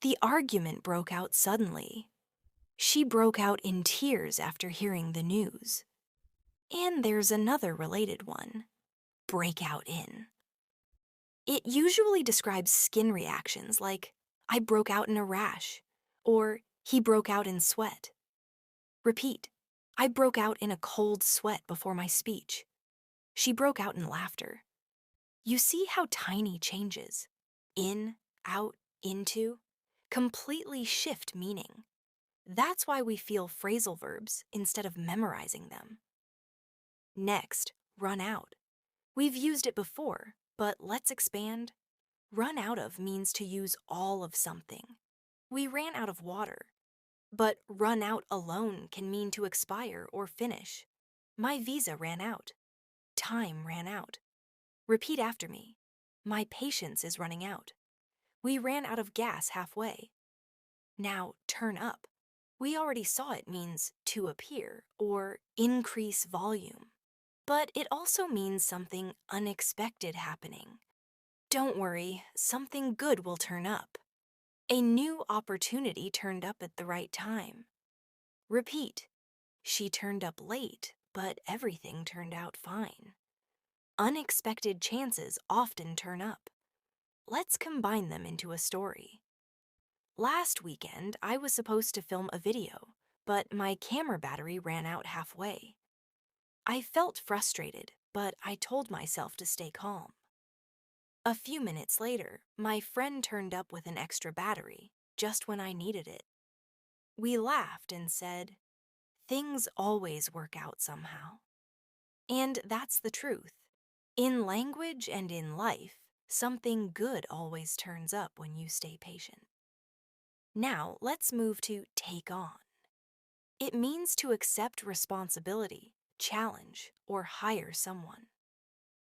The argument broke out suddenly. She broke out in tears after hearing the news. And there's another related one. Break out in. It usually describes skin reactions like, I broke out in a rash, or he broke out in sweat. Repeat, I broke out in a cold sweat before my speech. She broke out in laughter. You see how tiny changes, in, out, into, completely shift meaning. That's why we feel phrasal verbs instead of memorizing them. Next, run out. We've used it before, but let's expand. Run out of means to use all of something. We ran out of water. But run out alone can mean to expire or finish. My visa ran out. Time ran out. Repeat after me. My patience is running out. We ran out of gas halfway. Now, turn up. We already saw it means to appear or increase volume. But it also means something unexpected happening. Don't worry, something good will turn up. A new opportunity turned up at the right time. Repeat. She turned up late, but everything turned out fine. Unexpected chances often turn up. Let's combine them into a story. Last weekend, I was supposed to film a video, but my camera battery ran out halfway. I felt frustrated, but I told myself to stay calm. A few minutes later, my friend turned up with an extra battery, just when I needed it. We laughed and said, "Things always work out somehow." And that's the truth. In language and in life, something good always turns up when you stay patient. Now, let's move to take on. It means to accept responsibility, challenge, or hire someone.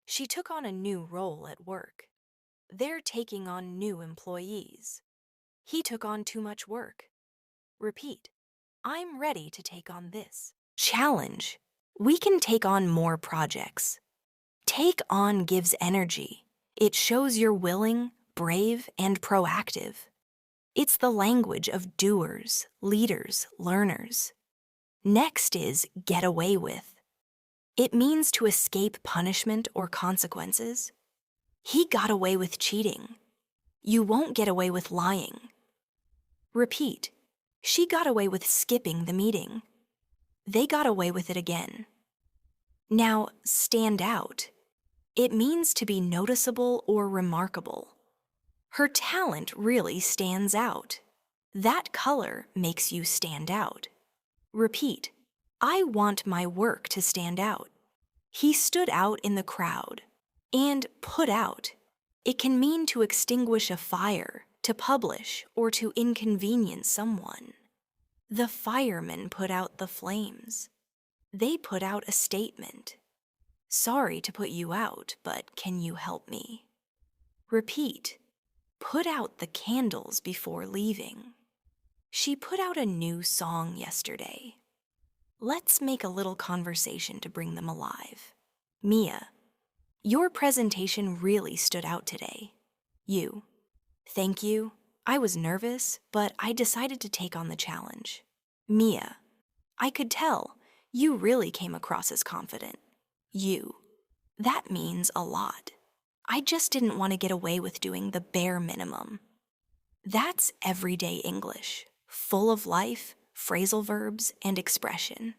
She took on a new role at work. They're taking on new employees. He took on too much work. Repeat. I'm ready to take on this. Challenge. We can take on more projects. Take on gives energy. It shows you're willing, brave, and proactive. It's the language of doers, leaders, learners. Next is get away with. It means to escape punishment or consequences. He got away with cheating. You won't get away with lying. Repeat. She got away with skipping the meeting. They got away with it again. Now, stand out. It means to be noticeable or remarkable. Her talent really stands out. That color makes you stand out. Repeat. I want my work to stand out. He stood out in the crowd. And put out. It can mean to extinguish a fire, to publish, or to inconvenience someone. The firemen put out the flames. They put out a statement. Sorry to put you out, but can you help me? Repeat. Put out the candles before leaving. She put out a new song yesterday. Let's make a little conversation to bring them alive. Mia. Your presentation really stood out today. You. Thank you. I was nervous, but I decided to take on the challenge. Mia. I could tell. You really came across as confident. You. That means a lot. I just didn't want to get away with doing the bare minimum. That's everyday English, full of life, phrasal verbs, and expression.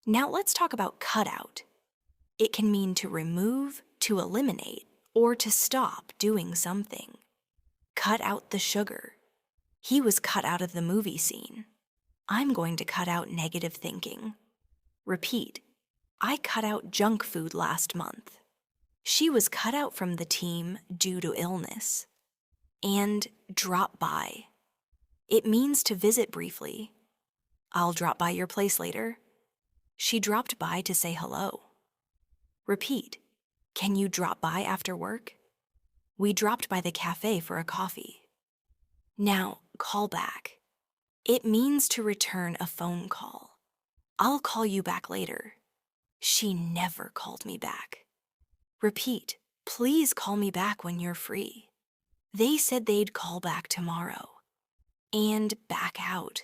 Now let's talk about cut out. It can mean to remove, to eliminate, or to stop doing something. Cut out the sugar. He was cut out of the movie scene. I'm going to cut out negative thinking. Repeat. I cut out junk food last month. She was cut out from the team due to illness. And drop by. It means to visit briefly. I'll drop by your place later. She dropped by to say hello. Repeat. Can you drop by after work? We dropped by the cafe for a coffee. Now, call back. It means to return a phone call. I'll call you back later. She never called me back. Repeat. Please call me back when you're free. They said they'd call back tomorrow. And back out.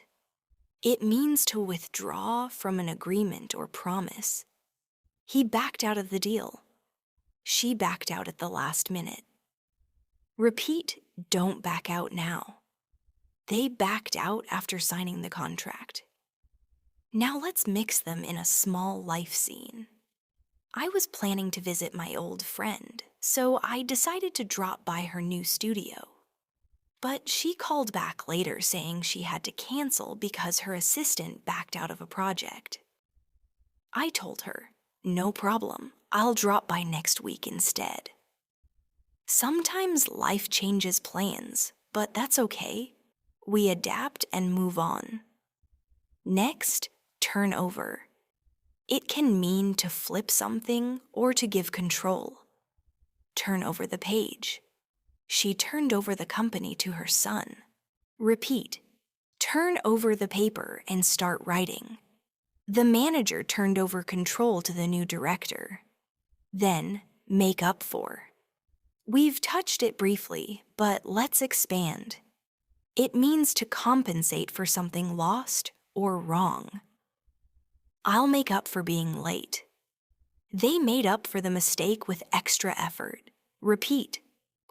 It means to withdraw from an agreement or promise. He backed out of the deal. She backed out at the last minute. Repeat, don't back out now. They backed out after signing the contract. Now let's mix them in a small life scene. I was planning to visit my old friend, so I decided to drop by her new studio. But she called back later saying she had to cancel because her assistant backed out of a project. I told her, no problem, I'll drop by next week instead. Sometimes life changes plans, but that's okay. We adapt and move on. Next, turn over. It can mean to flip something or to give control. Turn over the page. She turned over the company to her son. Repeat. Turn over the paper and start writing. The manager turned over control to the new director. Then, make up for. We've touched it briefly, but let's expand. It means to compensate for something lost or wrong. I'll make up for being late. They made up for the mistake with extra effort. Repeat.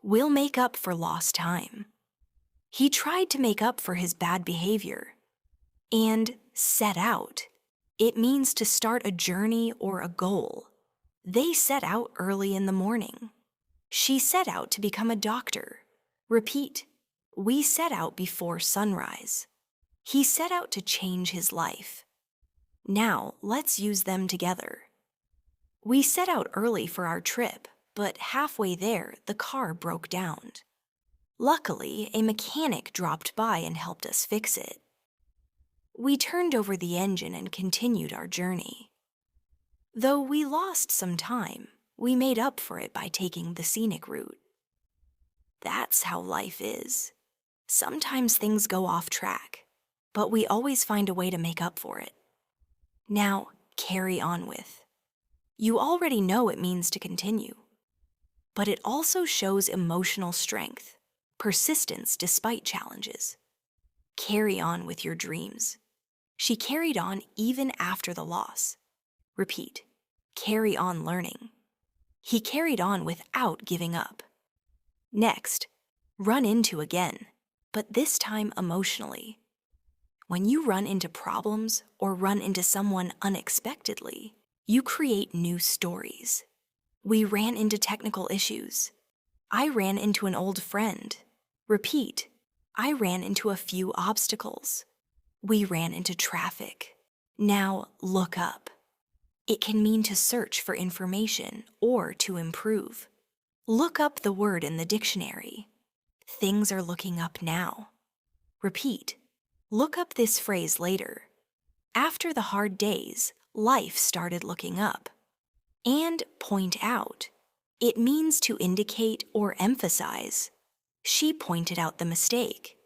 We'll make up for lost time. He tried to make up for his bad behavior. And set out. It means to start a journey or a goal. They set out early in the morning. She set out to become a doctor. Repeat. We set out before sunrise. He set out to change his life. Now, let's use them together. We set out early for our trip, but halfway there, the car broke down. Luckily, a mechanic dropped by and helped us fix it. We turned over the engine and continued our journey. Though we lost some time, we made up for it by taking the scenic route. That's how life is. Sometimes things go off track, but we always find a way to make up for it. Now, carry on with. You already know it means to continue, but it also shows emotional strength, persistence despite challenges. Carry on with your dreams. She carried on even after the loss. Repeat. Carry on learning. He carried on without giving up. Next, run into again, but this time emotionally. When you run into problems or run into someone unexpectedly, you create new stories. We ran into technical issues. I ran into an old friend. Repeat. I ran into a few obstacles. We ran into traffic. Now look up. It can mean to search for information or to improve. Look up the word in the dictionary. Things are looking up now. Repeat. Look up this phrase later. After the hard days, life started looking up. And point out. It means to indicate or emphasize. She pointed out the mistake.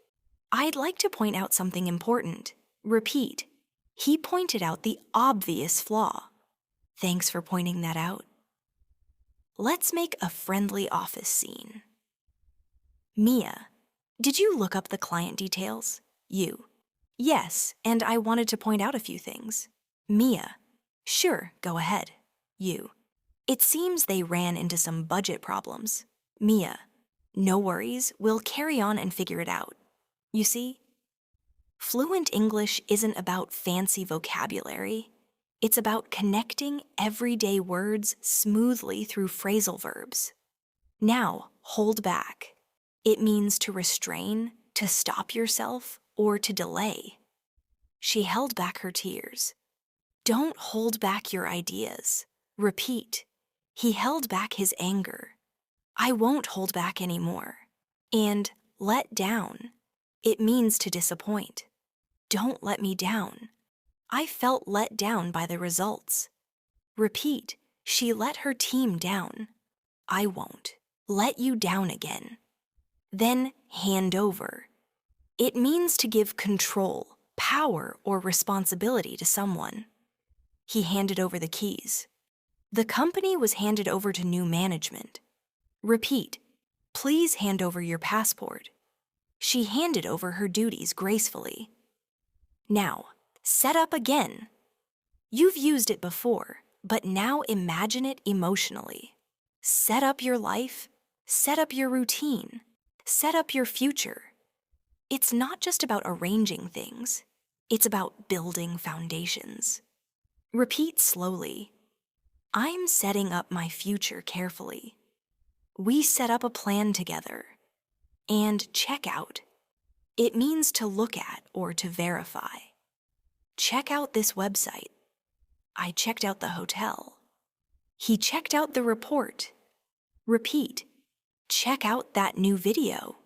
I'd like to point out something important. Repeat. He pointed out the obvious flaw. Thanks for pointing that out. Let's make a friendly office scene. Mia, did you look up the client details? You. Yes, and I wanted to point out a few things. Mia. Sure, go ahead. You. It seems they ran into some budget problems. Mia. No worries, we'll carry on and figure it out. You see? Fluent English isn't about fancy vocabulary. It's about connecting everyday words smoothly through phrasal verbs. Now, hold back. It means to restrain, to stop yourself, or to delay. She held back her tears. Don't hold back your ideas. Repeat. He held back his anger. I won't hold back anymore. And let down. It means to disappoint. Don't let me down. I felt let down by the results. Repeat. She let her team down. I won't let you down again. Then hand over. It means to give control, power, or responsibility to someone. He handed over the keys. The company was handed over to new management. Repeat. Please hand over your passport. She handed over her duties gracefully. Now, set up again. You've used it before, but now imagine it emotionally. Set up your life, set up your routine, set up your future. It's not just about arranging things. It's about building foundations. Repeat slowly. I'm setting up my future carefully. We set up a plan together. And check out. It means to look at or to verify. Check out this website. I checked out the hotel. He checked out the report. Repeat. Check out that new video.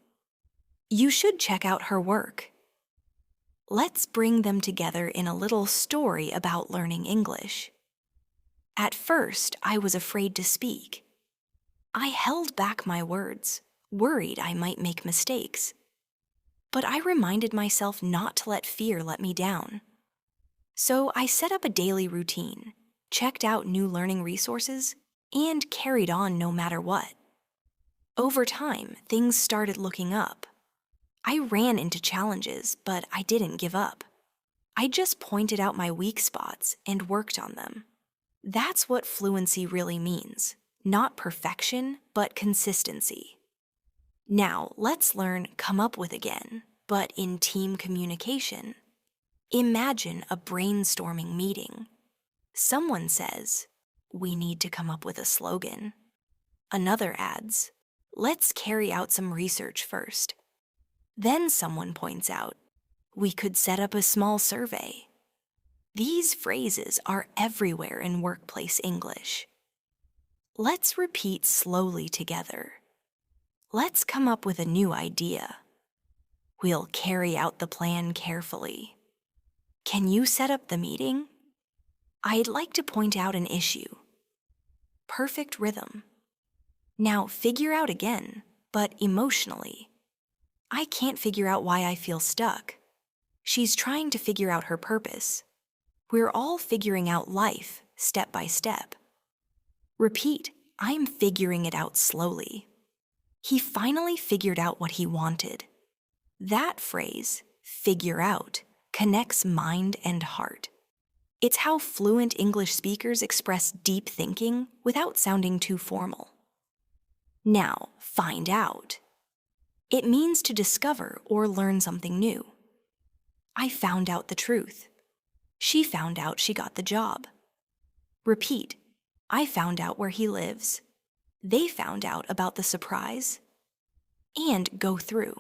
You should check out her work. Let's bring them together in a little story about learning English. At first, I was afraid to speak. I held back my words, worried I might make mistakes. But I reminded myself not to let fear let me down. So I set up a daily routine, checked out new learning resources, and carried on no matter what. Over time, things started looking up. I ran into challenges, but I didn't give up. I just pointed out my weak spots and worked on them. That's what fluency really means. Not perfection, but consistency. Now, let's learn come up with again, but in team communication. Imagine a brainstorming meeting. Someone says, "We need to come up with a slogan." Another adds, "Let's carry out some research first." Then someone points out, "We could set up a small survey." These phrases are everywhere in workplace English. Let's repeat slowly together. Let's come up with a new idea. We'll carry out the plan carefully. Can you set up the meeting? I'd like to point out an issue. Perfect rhythm. Now figure out again, but emotionally. I can't figure out why I feel stuck. She's trying to figure out her purpose. We're all figuring out life, step by step. Repeat, I'm figuring it out slowly. He finally figured out what he wanted. That phrase, figure out, connects mind and heart. It's how fluent English speakers express deep thinking without sounding too formal. Now, find out. It means to discover or learn something new. I found out the truth. She found out she got the job. Repeat, I found out where he lives. They found out about the surprise. And go through.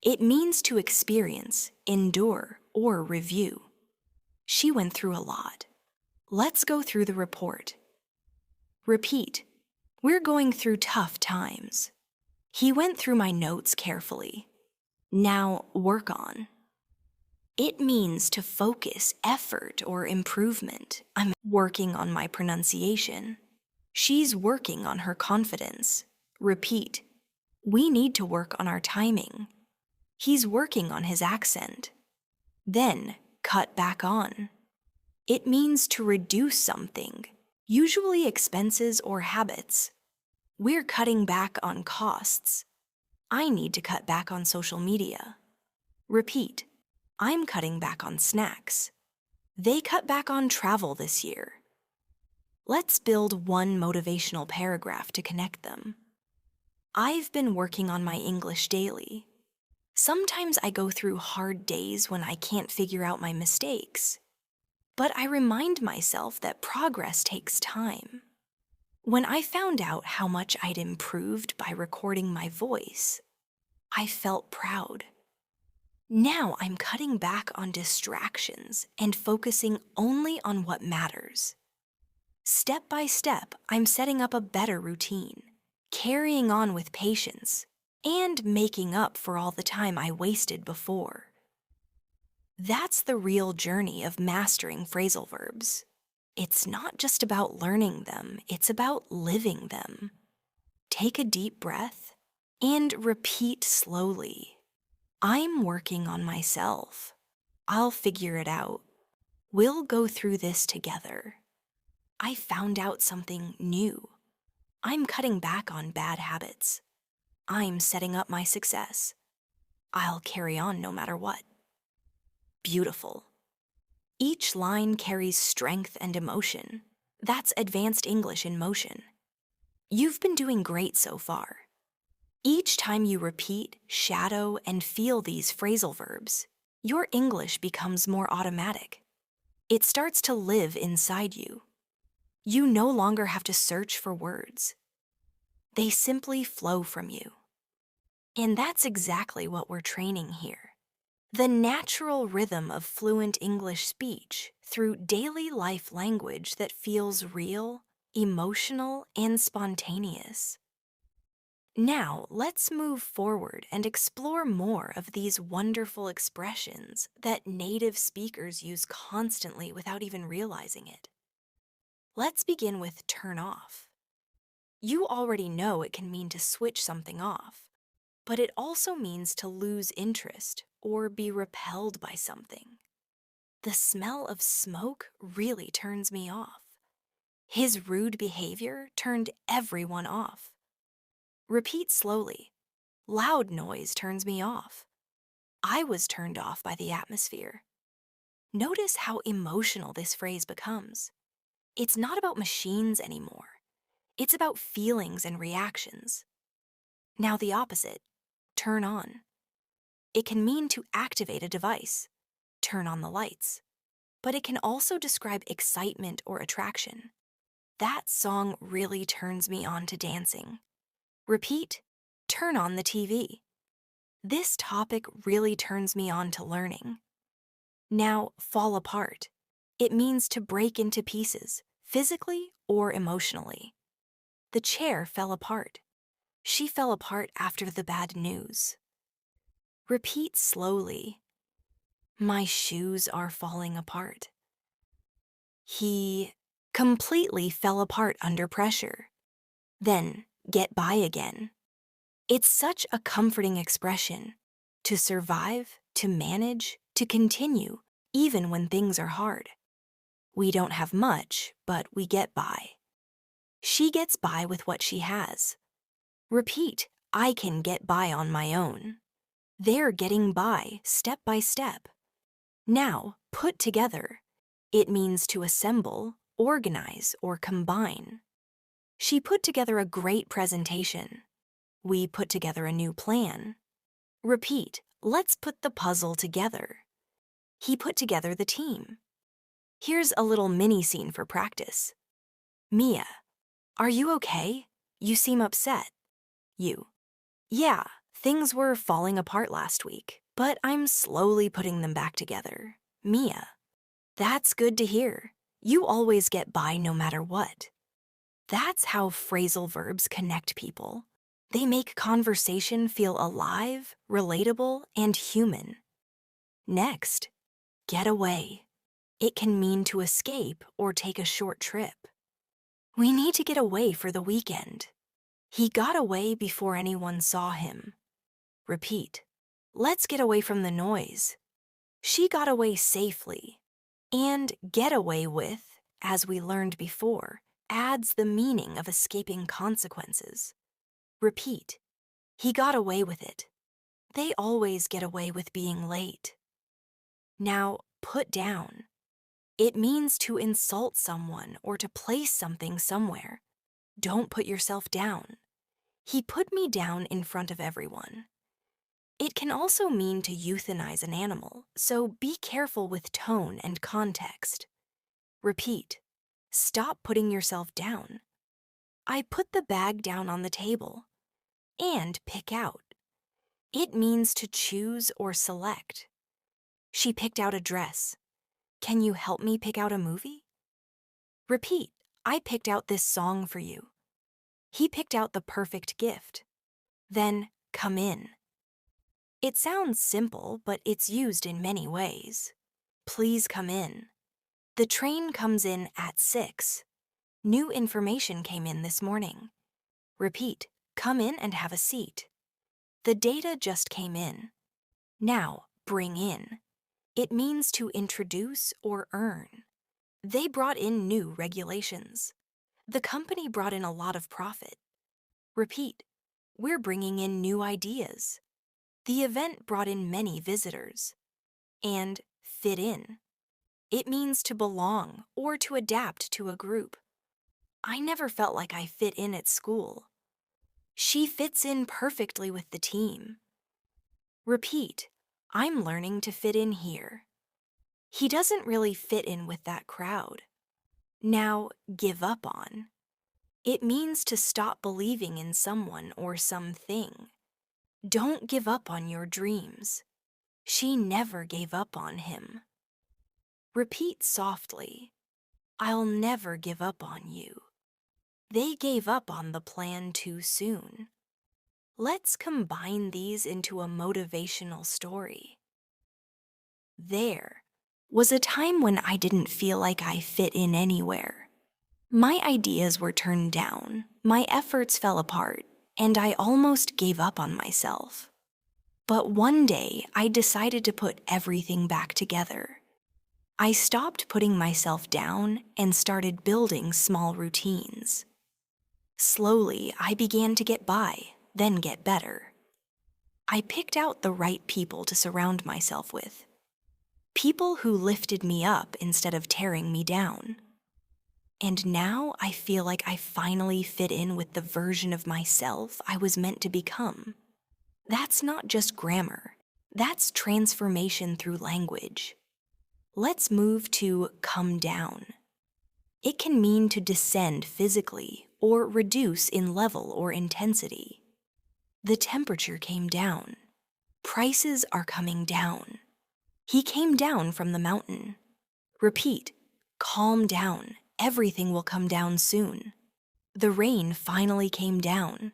It means to experience, endure, or review. She went through a lot. Let's go through the report. Repeat, we're going through tough times. He went through my notes carefully. Now work on. It means to focus effort or improvement. I'm working on my pronunciation. She's working on her confidence. Repeat, we need to work on our timing. He's working on his accent. Then cut back on. It means to reduce something, usually expenses or habits. We're cutting back on costs. I need to cut back on social media. Repeat, I'm cutting back on snacks. They cut back on travel this year. Let's build one motivational paragraph to connect them. I've been working on my English daily. Sometimes I go through hard days when I can't figure out my mistakes. But I remind myself that progress takes time. When I found out how much I'd improved by recording my voice, I felt proud. Now I'm cutting back on distractions and focusing only on what matters. Step by step, I'm setting up a better routine, carrying on with patience, and making up for all the time I wasted before. That's the real journey of mastering phrasal verbs. It's not just about learning them, it's about living them. Take a deep breath and repeat slowly. I'm working on myself. I'll figure it out. We'll go through this together. I found out something new. I'm cutting back on bad habits. I'm setting up my success. I'll carry on no matter what. Beautiful. Each line carries strength and emotion. That's advanced English in motion. You've been doing great so far. Each time you repeat, shadow, and feel these phrasal verbs, your English becomes more automatic. It starts to live inside you. You no longer have to search for words. They simply flow from you. And that's exactly what we're training here. The natural rhythm of fluent English speech through daily life language that feels real, emotional, and spontaneous. Now, let's move forward and explore more of these wonderful expressions that native speakers use constantly without even realizing it. Let's begin with turn off. You already know it can mean to switch something off, but it also means to lose interest or be repelled by something. The smell of smoke really turns me off. His rude behavior turned everyone off. Repeat slowly. Loud noise turns me off. I was turned off by the atmosphere. Notice how emotional this phrase becomes. It's not about machines anymore. It's about feelings and reactions. Now the opposite, turn on. It can mean to activate a device, turn on the lights. But it can also describe excitement or attraction. That song really turns me on to dancing. Repeat, turn on the TV. This topic really turns me on to learning. Now, fall apart. It means to break into pieces, physically or emotionally. The chair fell apart. She fell apart after the bad news. Repeat slowly. My shoes are falling apart. He completely fell apart under pressure. Then, get by again. It's such a comforting expression. To survive, to manage, to continue, even when things are hard. We don't have much, but we get by. She gets by with what she has. Repeat, I can get by on my own. They're getting by, step by step. Now, put together. It means to assemble, organize, or combine. She put together a great presentation. We put together a new plan. Repeat, let's put the puzzle together. He put together the team. Here's a little mini scene for practice. Mia, are you okay? You seem upset. You, yeah, things were falling apart last week, but I'm slowly putting them back together. Mia, that's good to hear. You always get by no matter what. That's how phrasal verbs connect people. They make conversation feel alive, relatable, and human. Next, get away. It can mean to escape or take a short trip. We need to get away for the weekend. He got away before anyone saw him. Repeat. Let's get away from the noise. She got away safely. And get away with, as we learned before, adds the meaning of escaping consequences. Repeat. He got away with it. They always get away with being late. Now, put down. It means to insult someone or to place something somewhere. Don't put yourself down. He put me down in front of everyone. It can also mean to euthanize an animal, so be careful with tone and context. Repeat. Stop putting yourself down. I put the bag down on the table. And pick out. It means to choose or select. She picked out a dress. Can you help me pick out a movie? Repeat. I picked out this song for you. He picked out the perfect gift. Then, come in. It sounds simple, but it's used in many ways. Please come in. The train comes in at 6. New information came in this morning. Repeat. Come in and have a seat. The data just came in. Now, bring in. It means to introduce or earn. They brought in new regulations. The company brought in a lot of profit. Repeat. We're bringing in new ideas. The event brought in many visitors. And fit in. It means to belong or to adapt to a group. I never felt like I fit in at school. She fits in perfectly with the team. Repeat. I'm learning to fit in here. He doesn't really fit in with that crowd. Now, give up on. It means to stop believing in someone or something. Don't give up on your dreams. She never gave up on him. Repeat softly. I'll never give up on you. They gave up on the plan too soon. Let's combine these into a motivational story. There was a time when I didn't feel like I fit in anywhere. My ideas were turned down, my efforts fell apart, and I almost gave up on myself. But one day, I decided to put everything back together. I stopped putting myself down and started building small routines. Slowly, I began to get by, then get better. I picked out the right people to surround myself with. People who lifted me up instead of tearing me down. And now I feel like I finally fit in with the version of myself I was meant to become. That's not just grammar. That's transformation through language. Let's move to come down. It can mean to descend physically or reduce in level or intensity. The temperature came down. Prices are coming down. He came down from the mountain. Repeat, calm down. Everything will come down soon. The rain finally came down.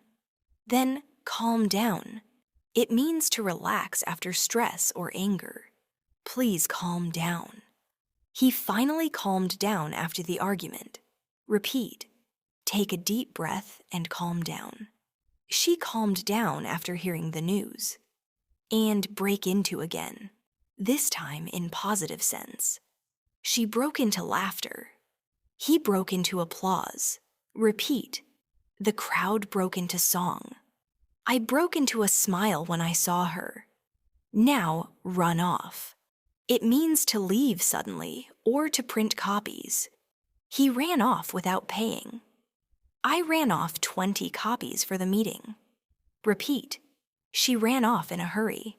Then calm down. It means to relax after stress or anger. Please calm down. He finally calmed down after the argument. Repeat. Take a deep breath and calm down. She calmed down after hearing the news. And break into again, this time in positive sense. She broke into laughter. He broke into applause. Repeat. The crowd broke into song. I broke into a smile when I saw her. Now, run off. It means to leave suddenly or to print copies. He ran off without paying. I ran off 20 copies for the meeting. Repeat. She ran off in a hurry.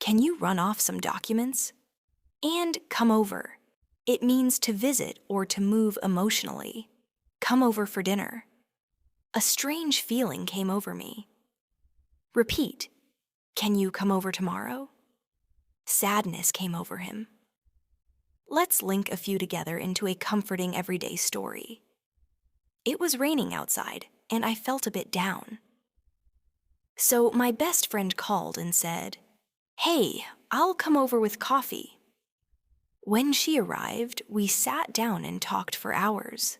Can you run off some documents? And come over. It means to visit or to move emotionally. Come over for dinner. A strange feeling came over me. Repeat. Can you come over tomorrow? Sadness came over him. Let's link a few together into a comforting everyday story. It was raining outside, and I felt a bit down. So my best friend called and said, "Hey, I'll come over with coffee." When she arrived, we sat down and talked for hours.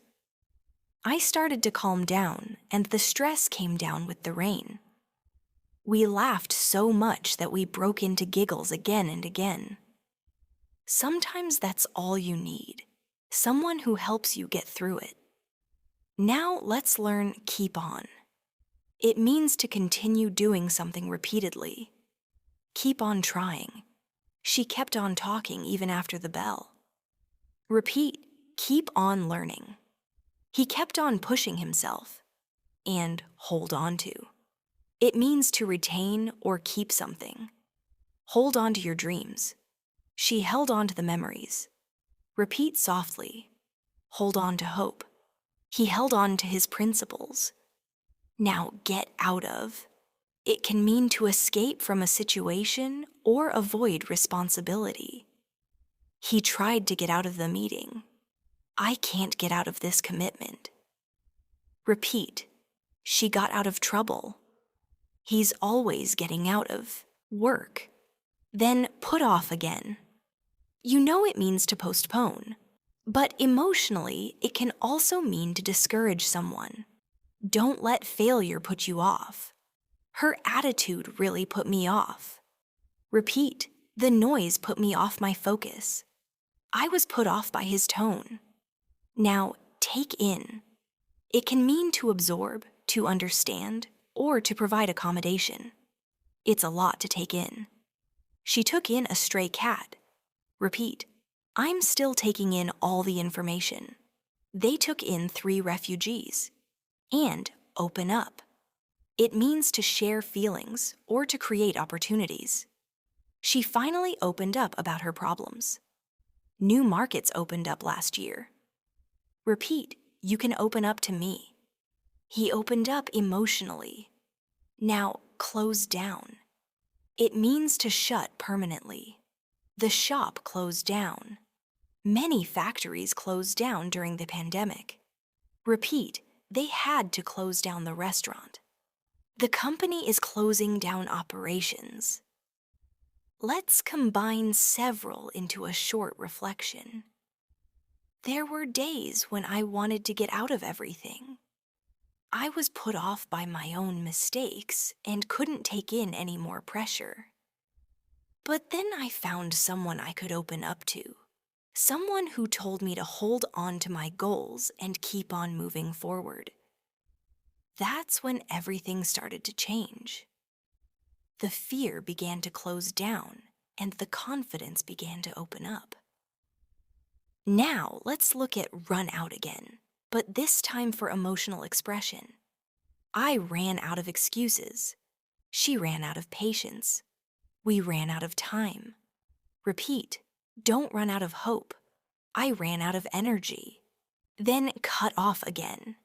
I started to calm down, and the stress came down with the rain. We laughed so much that we broke into giggles again and again. Sometimes that's all you need, someone who helps you get through it. Now let's learn keep on. It means to continue doing something repeatedly. Keep on trying. She kept on talking even after the bell. Repeat, keep on learning. He kept on pushing himself. And hold on to. It means to retain or keep something. Hold on to your dreams. She held on to the memories. Repeat softly. Hold on to hope. He held on to his principles. Now get out of. It can mean to escape from a situation or avoid responsibility. He tried to get out of the meeting. I can't get out of this commitment. Repeat. She got out of trouble. He's always getting out of work. Then put off again. You know it means to postpone, but emotionally, it can also mean to discourage someone. Don't let failure put you off. Her attitude really put me off. Repeat, the noise put me off my focus. I was put off by his tone. Now, take in. It can mean to absorb, to understand, or to provide accommodation. It's a lot to take in. She took in a stray cat. Repeat, I'm still taking in all the information. They took in 3 refugees. And open up. It means to share feelings or to create opportunities. She finally opened up about her problems. New markets opened up last year. Repeat, you can open up to me. He opened up emotionally. Now close down. It means to shut permanently. The shop closed down. Many factories closed down during the pandemic. Repeat, they had to close down the restaurant. The company is closing down operations. Let's combine several into a short reflection. There were days when I wanted to get out of everything. I was put off by my own mistakes and couldn't take in any more pressure. But then I found someone I could open up to. Someone who told me to hold on to my goals and keep on moving forward. That's when everything started to change. The fear began to close down, and the confidence began to open up. Now let's look at run out again, but this time for emotional expression. I ran out of excuses. She ran out of patience. We ran out of time. Repeat, Don't run out of hope. I ran out of energy. Then cut off again.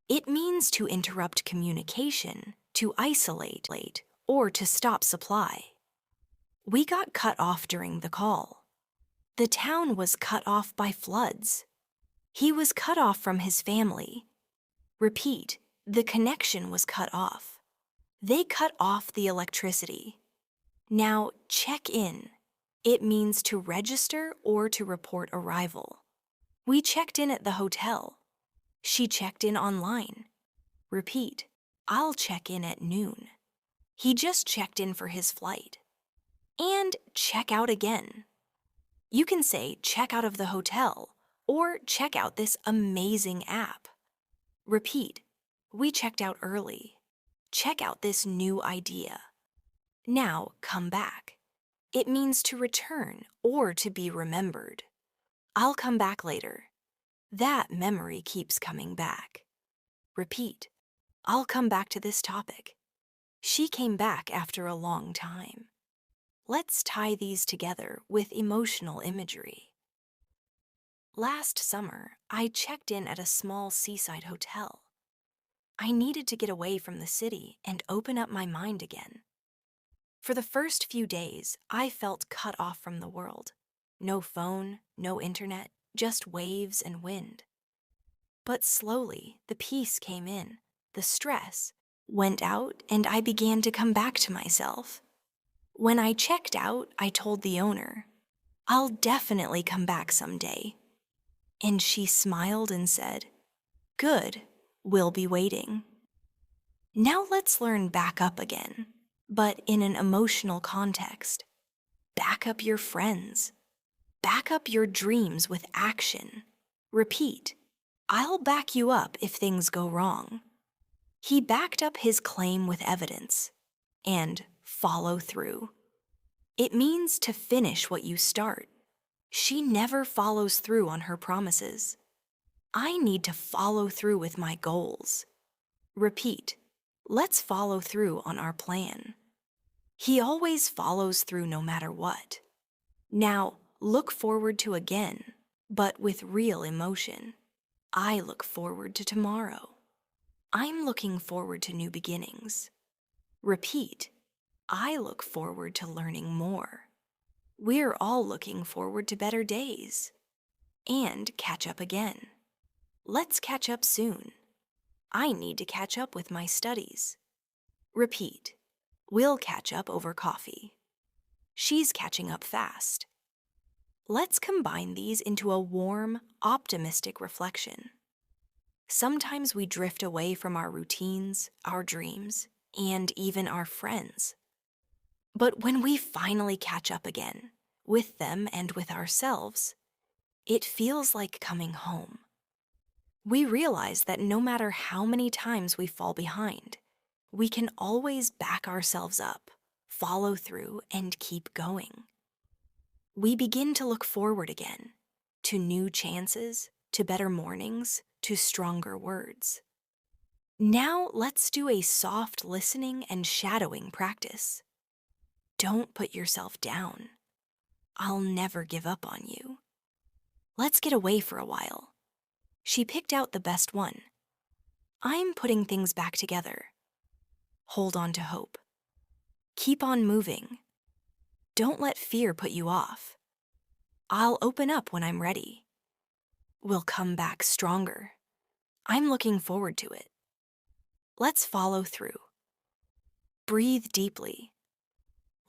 It means to interrupt communication, to isolate, or to stop supply. We got cut off during the call. The town was cut off by floods. He was cut off from his family. Repeat, the connection was cut off. They cut off the electricity. Now, check in. It means to register or to report arrival. We checked in at the hotel. She checked in online. Repeat, I'll check in at noon. He just checked in for his flight. And check out again. You can say check out of the hotel or check out this amazing app. Repeat, we checked out early. Check out this new idea. Now come back. It means to return or to be remembered. I'll come back later. That memory keeps coming back. Repeat, I'll come back to this topic. She came back after a long time. Let's tie these together with emotional imagery. Last summer, I checked in at a small seaside hotel. I needed to get away from the city and open up my mind again. For the first few days, I felt cut off from the world. No phone, no internet, just waves and wind. But slowly, the peace came in, the stress went out, and I began to come back to myself. When I checked out, I told the owner, I'll definitely come back someday. And she smiled and said, Good, we'll be waiting. Now let's learn back up again, but in an emotional context. Back up your friends. Back up your dreams with action. Repeat, I'll back you up if things go wrong. He backed up his claim with evidence. And follow through. It means to finish what you start. She never follows through on her promises. I need to follow through with my goals. Repeat, let's follow through on our plan. He always follows through no matter what. Now, look forward to again, but with real emotion. I look forward to tomorrow. I'm looking forward to new beginnings. Repeat, I look forward to learning more. We're all looking forward to better days. And catch up again. Let's catch up soon. I need to catch up with my studies. Repeat, we'll catch up over coffee. She's catching up fast. Let's combine these into a warm, optimistic reflection. Sometimes we drift away from our routines, our dreams, and even our friends. But when we finally catch up again, with them and with ourselves, it feels like coming home. We realize that no matter how many times we fall behind, we can always back ourselves up, follow through, and keep going. We begin to look forward again, to new chances, to better mornings, to stronger words. Now let's do a soft listening and shadowing practice. Don't put yourself down. I'll never give up on you. Let's get away for a while. She picked out the best one. I'm putting things back together. Hold on to hope. Keep on moving. Don't let fear put you off. I'll open up when I'm ready. We'll come back stronger. I'm looking forward to it. Let's follow through. Breathe deeply.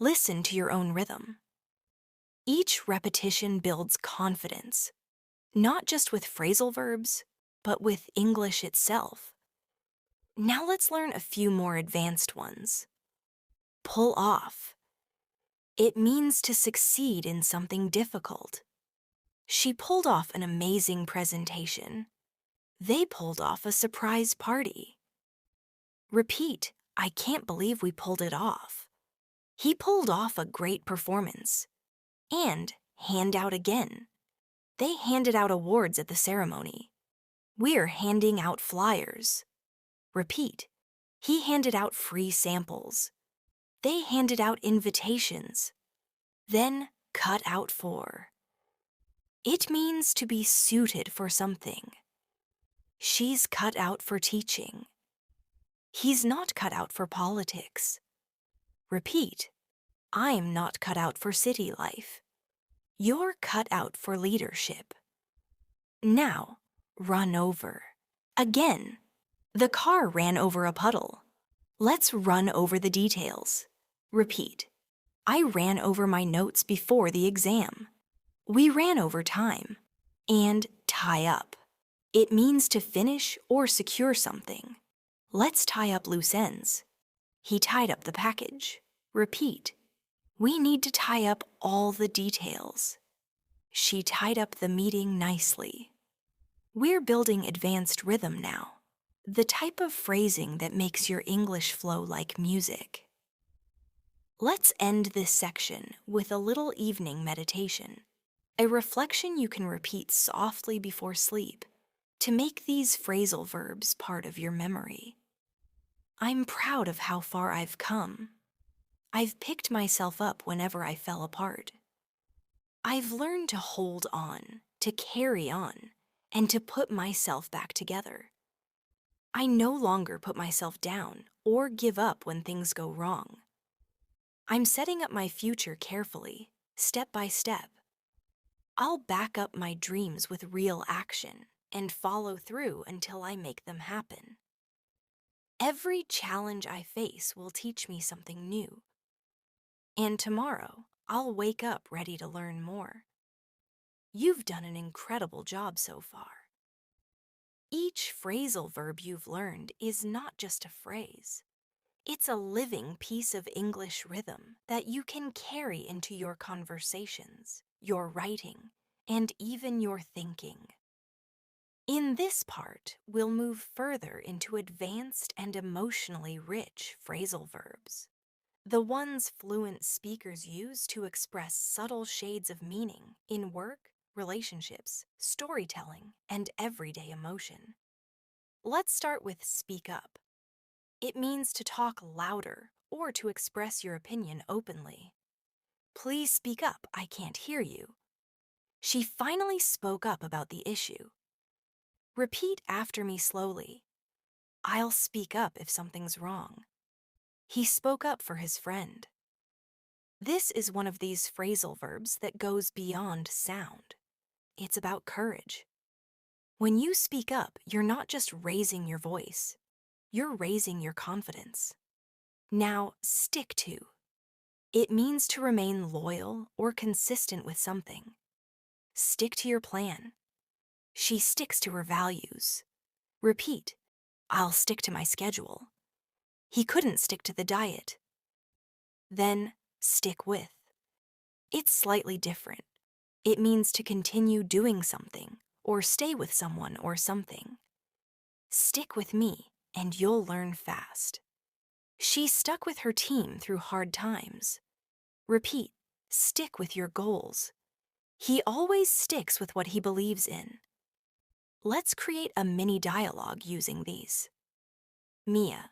Listen to your own rhythm. Each repetition builds confidence, not just with phrasal verbs, but with English itself. Now let's learn a few more advanced ones. Pull off. It means to succeed in something difficult. She pulled off an amazing presentation. They pulled off a surprise party. Repeat, I can't believe we pulled it off. He pulled off a great performance. And hand out again. They handed out awards at the ceremony. We're handing out flyers. Repeat, he handed out free samples. They handed out invitations. Then cut out for. It means to be suited for something. She's cut out for teaching. He's not cut out for politics. Repeat, I'm not cut out for city life. You're cut out for leadership. Now, run over. Again, the car ran over a puddle. Let's run over the details. Repeat, I ran over my notes before the exam. We ran over time. And tie up. It means to finish or secure something. Let's tie up loose ends. He tied up the package. Repeat, we need to tie up all the details. She tied up the meeting nicely. We're building advanced rhythm now, the type of phrasing that makes your English flow like music. Let's end this section with a little evening meditation, a reflection you can repeat softly before sleep to make these phrasal verbs part of your memory. I'm proud of how far I've come. I've picked myself up whenever I fell apart. I've learned to hold on, to carry on, and to put myself back together. I no longer put myself down or give up when things go wrong. I'm setting up my future carefully, step by step. I'll back up my dreams with real action and follow through until I make them happen. Every challenge I face will teach me something new. And tomorrow, I'll wake up ready to learn more. You've done an incredible job so far. Each phrasal verb you've learned is not just a phrase. It's a living piece of English rhythm that you can carry into your conversations, your writing, and even your thinking. In this part, we'll move further into advanced and emotionally rich phrasal verbs, the ones fluent speakers use to express subtle shades of meaning in work, relationships, storytelling, and everyday emotion. Let's start with speak up. It means to talk louder or to express your opinion openly. Please speak up, I can't hear you. She finally spoke up about the issue. Repeat after me slowly. I'll speak up if something's wrong. He spoke up for his friend. This is one of these phrasal verbs that goes beyond sound. It's about courage. When you speak up, you're not just raising your voice. You're raising your confidence. Now, stick to. It means to remain loyal or consistent with something. Stick to your plan. She sticks to her values. Repeat, I'll stick to my schedule. He couldn't stick to the diet. Then, stick with. It's slightly different. It means to continue doing something or stay with someone or something. Stick with me and you'll learn fast. She stuck with her team through hard times. Repeat, stick with your goals. He always sticks with what he believes in. Let's create a mini dialogue using these. Mia,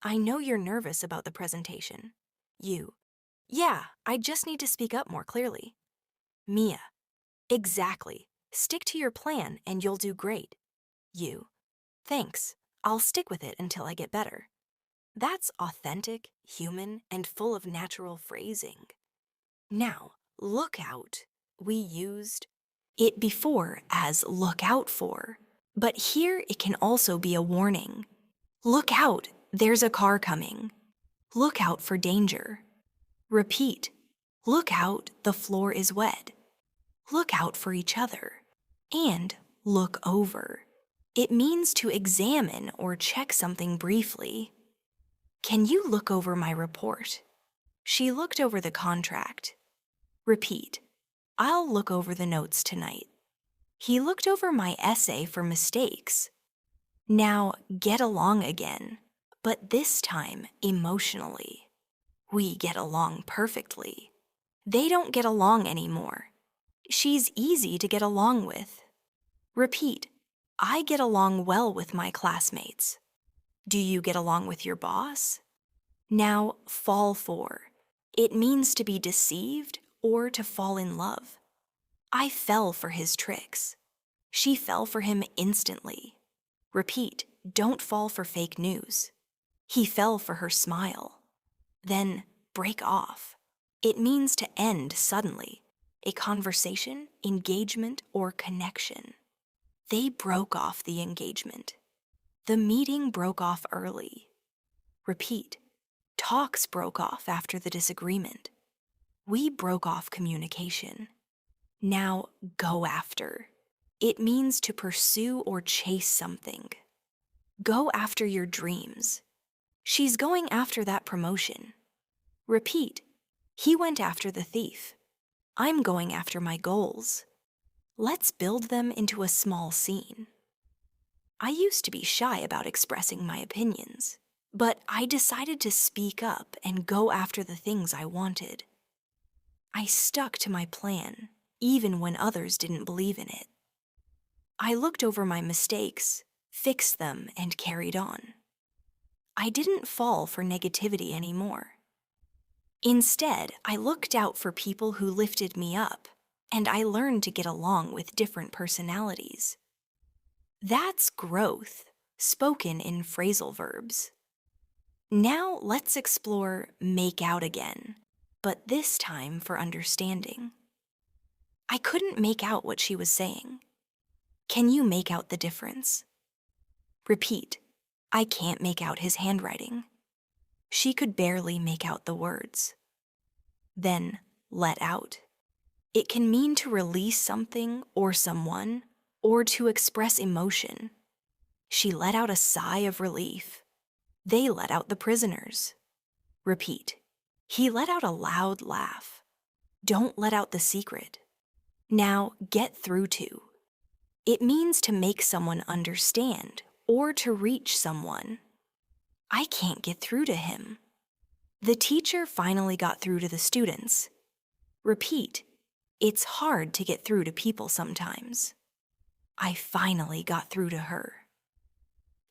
I know you're nervous about the presentation. You, yeah, I just need to speak up more clearly. Mia, exactly. Stick to your plan and you'll do great. You, thanks. I'll stick with it until I get better. That's authentic, human, and full of natural phrasing. Now, look out. We used it before as look out for, but here it can also be a warning. Look out, there's a car coming. Look out for danger. Repeat, look out, the floor is wet. Look out for each other. And look over. It means to examine or check something briefly. Can you look over my report? She looked over the contract. Repeat, I'll look over the notes tonight. He looked over my essay for mistakes. Now get along again, but this time emotionally. We get along perfectly. They don't get along anymore. She's easy to get along with. Repeat, I get along well with my classmates. Do you get along with your boss? Now, fall for. It means to be deceived or to fall in love. I fell for his tricks. She fell for him instantly. Repeat, don't fall for fake news. He fell for her smile. Then break off. It means to end suddenly, a conversation, engagement, or connection. They broke off the engagement. The meeting broke off early. Repeat, talks broke off after the disagreement. We broke off communication. Now go after. It means to pursue or chase something. Go after your dreams. She's going after that promotion. Repeat, he went after the thief. I'm going after my goals. Let's build them into a small scene. I used to be shy about expressing my opinions, but I decided to speak up and go after the things I wanted. I stuck to my plan, even when others didn't believe in it. I looked over my mistakes, fixed them, and carried on. I didn't fall for negativity anymore. Instead, I looked out for people who lifted me up, and I learned to get along with different personalities. That's growth, spoken in phrasal verbs. Now let's explore make out again, but this time for understanding. I couldn't make out what she was saying. Can you make out the difference? Repeat, I can't make out his handwriting. She could barely make out the words. Then, let out. It can mean to release something or someone, or to express emotion. She let out a sigh of relief. They let out the prisoners. Repeat, he let out a loud laugh. Don't let out the secret. Now get through to. It means to make someone understand or to reach someone. I can't get through to him. The teacher finally got through to the students. Repeat, it's hard to get through to people sometimes. I finally got through to her.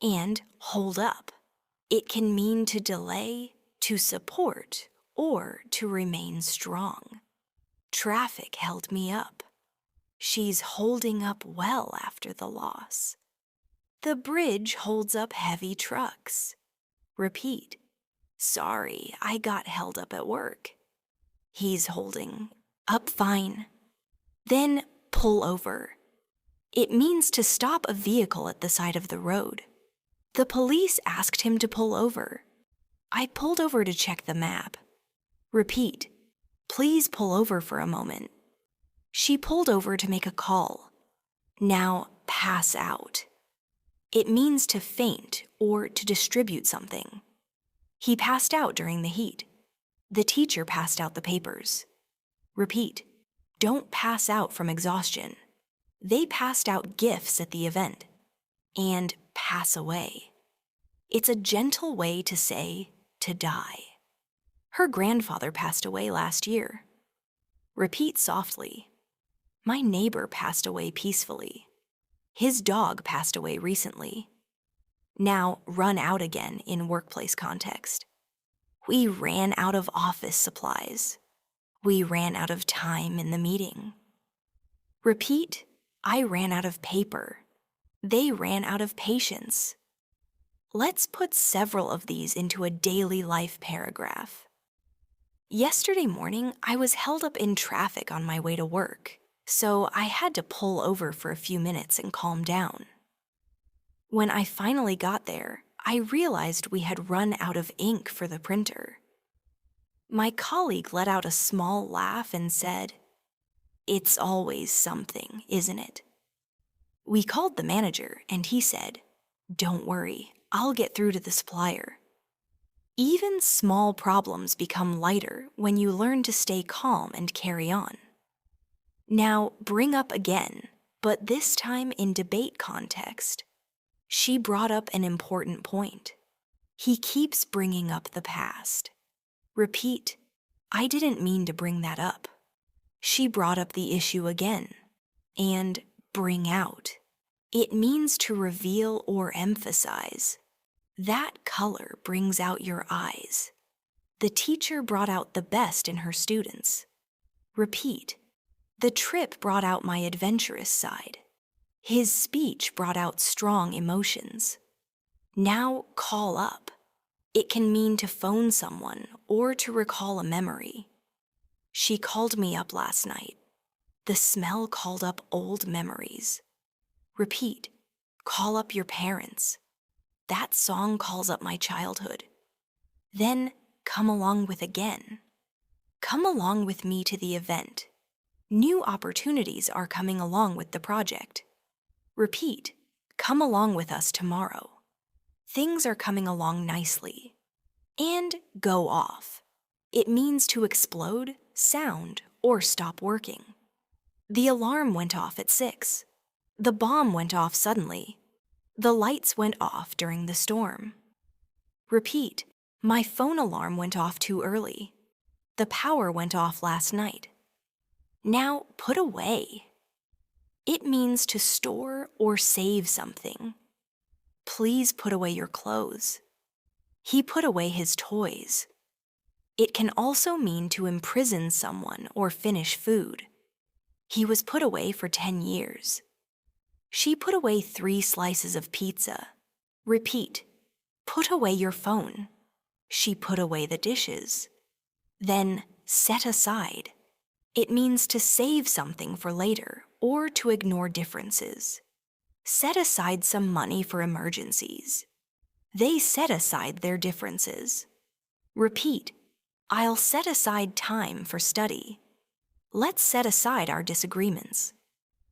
And hold up. It can mean to delay, to support, or to remain strong. Traffic held me up. She's holding up well after the loss. The bridge holds up heavy trucks. Repeat, sorry, I got held up at work. He's holding up fine. Then pull over. It means to stop a vehicle at the side of the road. The police asked him to pull over. I pulled over to check the map. Repeat, please pull over for a moment. She pulled over to make a call. Now pass out. It means to faint or to distribute something. He passed out during the heat. The teacher passed out the papers. Repeat, don't pass out from exhaustion. They passed out gifts at the event. And pass away. It's a gentle way to say to die. Her grandfather passed away last year. Repeat softly. My neighbor passed away peacefully. His dog passed away recently. Now run out again in workplace context. We ran out of office supplies. We ran out of time in the meeting. Repeat, I ran out of paper. They ran out of patience. Let's put several of these into a daily life paragraph. Yesterday morning, I was held up in traffic on my way to work, so I had to pull over for a few minutes and calm down. When I finally got there, I realized we had run out of ink for the printer. My colleague let out a small laugh and said, "It's always something, isn't it?" We called the manager, and he said, "Don't worry, I'll get through to the supplier." Even small problems become lighter when you learn to stay calm and carry on. Now bring up again, but this time in debate context. She brought up an important point. He keeps bringing up the past. Repeat, I didn't mean to bring that up. She brought up the issue again. And bring out. It means to reveal or emphasize. That color brings out your eyes. The teacher brought out the best in her students. Repeat, The trip brought out my adventurous side. His speech brought out strong emotions. Now call up. It can mean to phone someone or to recall a memory. She called me up last night. The smell called up old memories. Repeat. Call up your parents. That song calls up my childhood. Then come along with again. Come along with me to the event. New opportunities are coming along with the project. Repeat. Come along with us tomorrow. Things are coming along nicely. And go off. It means to explode, sound, or stop working. The alarm went off at 6. The bomb went off suddenly. The lights went off during the storm. Repeat. My phone alarm went off too early. The power went off last night. Now put away. It means to store or save something. Please put away your clothes. He put away his toys. It can also mean to imprison someone or finish food. He was put away for 10 years. She put away 3 slices of pizza. Repeat. Put away your phone. She put away the dishes. Then set aside. It means to save something for later or to ignore differences. Set aside some money for emergencies. They set aside their differences. Repeat. I'll set aside time for study. Let's set aside our disagreements.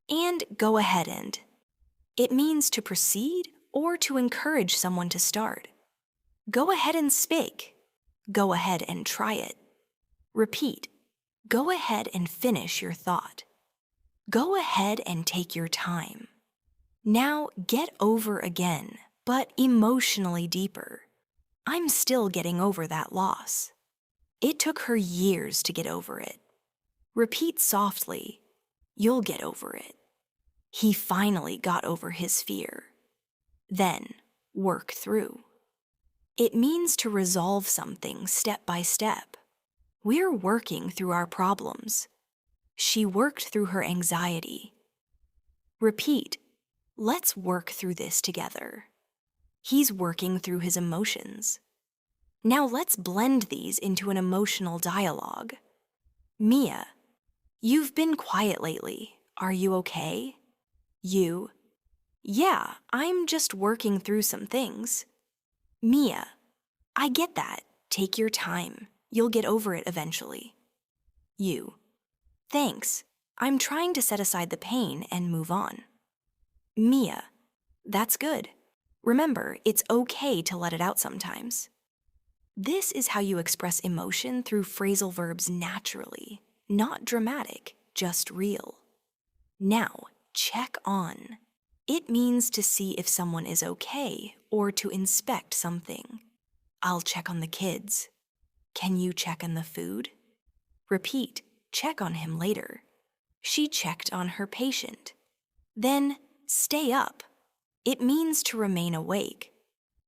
And go ahead and. It means to proceed or to encourage someone to start. Go ahead and speak. Go ahead and try it. Repeat. Go ahead and finish your thought. Go ahead and take your time. Now get over again, but emotionally deeper. I'm still getting over that loss. It took her years to get over it. Repeat softly. You'll get over it. He finally got over his fear. Then work through. It means to resolve something step by step. We're working through our problems. She worked through her anxiety. Repeat. Let's work through this together. He's working through his emotions. Now let's blend these into an emotional dialogue. Mia. You've been quiet lately. Are you okay? You. Yeah, I'm just working through some things. Mia. I get that. Take your time. You'll get over it eventually. You. Thanks. I'm trying to set aside the pain and move on. Mia. That's good. Remember, it's okay to let it out sometimes. This is how you express emotion through phrasal verbs naturally, not dramatic, just real. Now, check on. It means to see if someone is okay or to inspect something. I'll check on the kids. Can you check on the food? Repeat, check on him later. She checked on her patient. Then, stay up. It means to remain awake.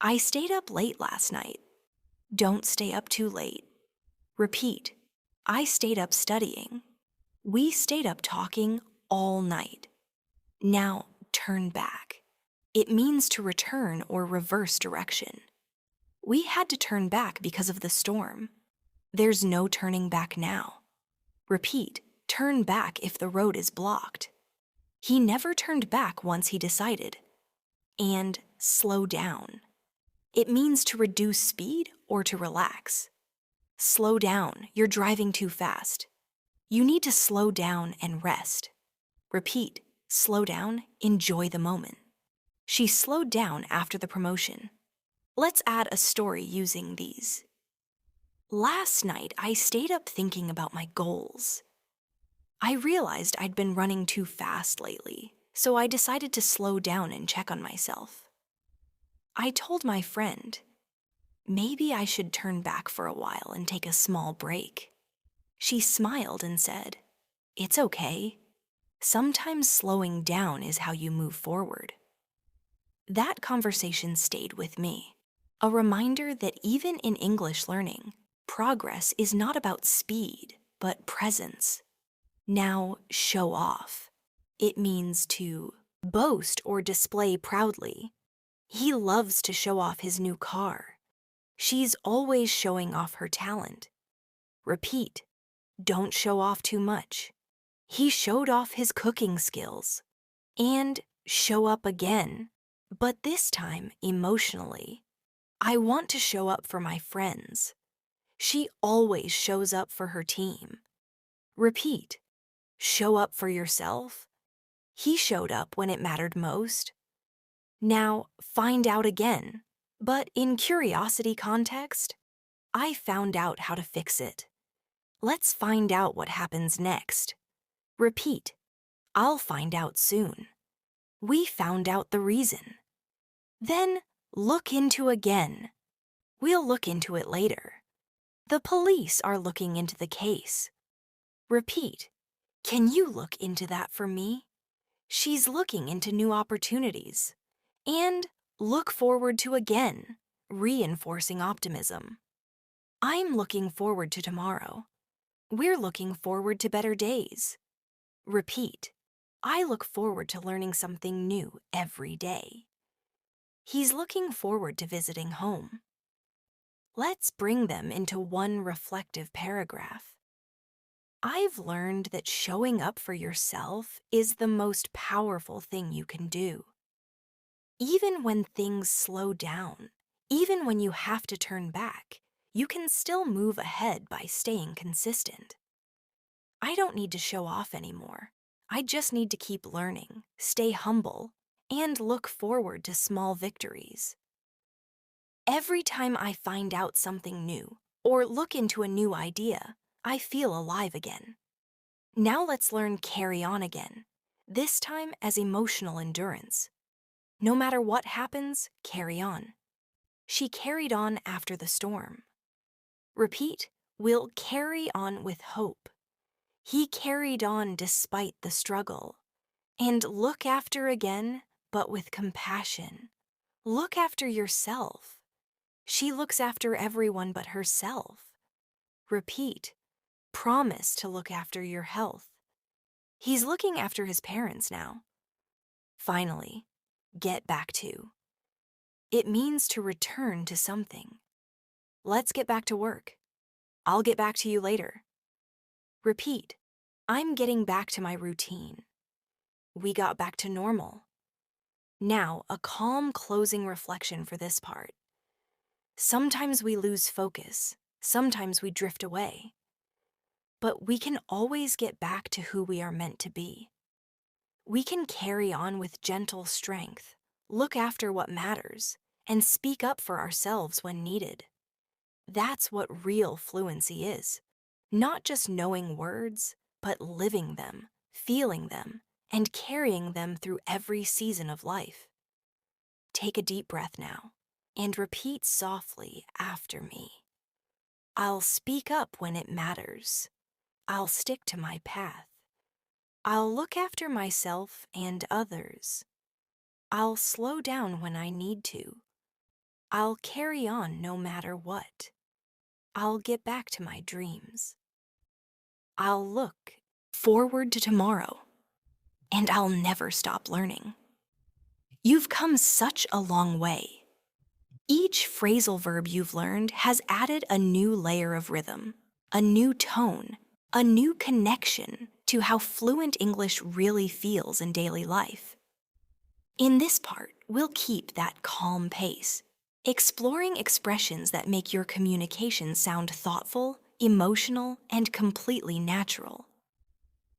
I stayed up late last night. Don't stay up too late. Repeat, I stayed up studying. We stayed up talking all night. Now, turn back. It means to return or reverse direction. We had to turn back because of the storm. There's no turning back now. Repeat, turn back if the road is blocked. He never turned back once he decided. And slow down. It means to reduce speed or to relax. Slow down, you're driving too fast. You need to slow down and rest. Repeat, slow down, enjoy the moment. She slowed down after the promotion. Let's add a story using these. Last night, I stayed up thinking about my goals. I realized I'd been running too fast lately, so I decided to slow down and check on myself. I told my friend, maybe I should turn back for a while and take a small break. She smiled and said, it's okay. Sometimes slowing down is how you move forward. That conversation stayed with me, a reminder that even in English learning, progress is not about speed, but presence. Now, show off. It means to boast or display proudly. He loves to show off his new car. She's always showing off her talent. Repeat. Don't show off too much. He showed off his cooking skills. And show up again, but this time emotionally. I want to show up for my friends. She always shows up for her team. Repeat. Show up for yourself. He showed up when it mattered most. Now, find out again, but in curiosity context, I found out how to fix it. Let's find out what happens next. Repeat. I'll find out soon. We found out the reason. Then look into again. We'll look into it later. The police are looking into the case. Repeat. Can you look into that for me? She's looking into new opportunities. And look forward to again, reinforcing optimism. I'm looking forward to tomorrow. We're looking forward to better days. Repeat. I look forward to learning something new every day. He's looking forward to visiting home. Let's bring them into one reflective paragraph. I've learned that showing up for yourself is the most powerful thing you can do. Even when things slow down, even when you have to turn back, you can still move ahead by staying consistent. I don't need to show off anymore. I just need to keep learning, stay humble, and look forward to small victories. Every time I find out something new or look into a new idea, I feel alive again. Now let's learn carry on again, this time as emotional endurance. No matter what happens, carry on. She carried on after the storm. Repeat, we'll carry on with hope. He carried on despite the struggle. And look after again, but with compassion. Look after yourself. She looks after everyone but herself. Repeat, promise to look after your health. He's looking after his parents now. Finally, get back to. It means to return to something. Let's get back to work. I'll get back to you later. Repeat, I'm getting back to my routine. We got back to normal. Now, a calm closing reflection for this part. Sometimes we lose focus. Sometimes we drift away. But we can always get back to who we are meant to be. We can carry on with gentle strength, look after what matters, and speak up for ourselves when needed. That's what real fluency is. Not just knowing words, but living them, feeling them, and carrying them through every season of life. Take a deep breath now, and repeat softly after me. I'll speak up when it matters. I'll stick to my path. I'll look after myself and others. I'll slow down when I need to. I'll carry on no matter what. I'll get back to my dreams. I'll look forward to tomorrow, and I'll never stop learning. You've come such a long way. Each phrasal verb you've learned has added a new layer of rhythm, a new tone, a new connection to how fluent English really feels in daily life. In this part, we'll keep that calm pace, exploring expressions that make your communication sound thoughtful, emotional, and completely natural.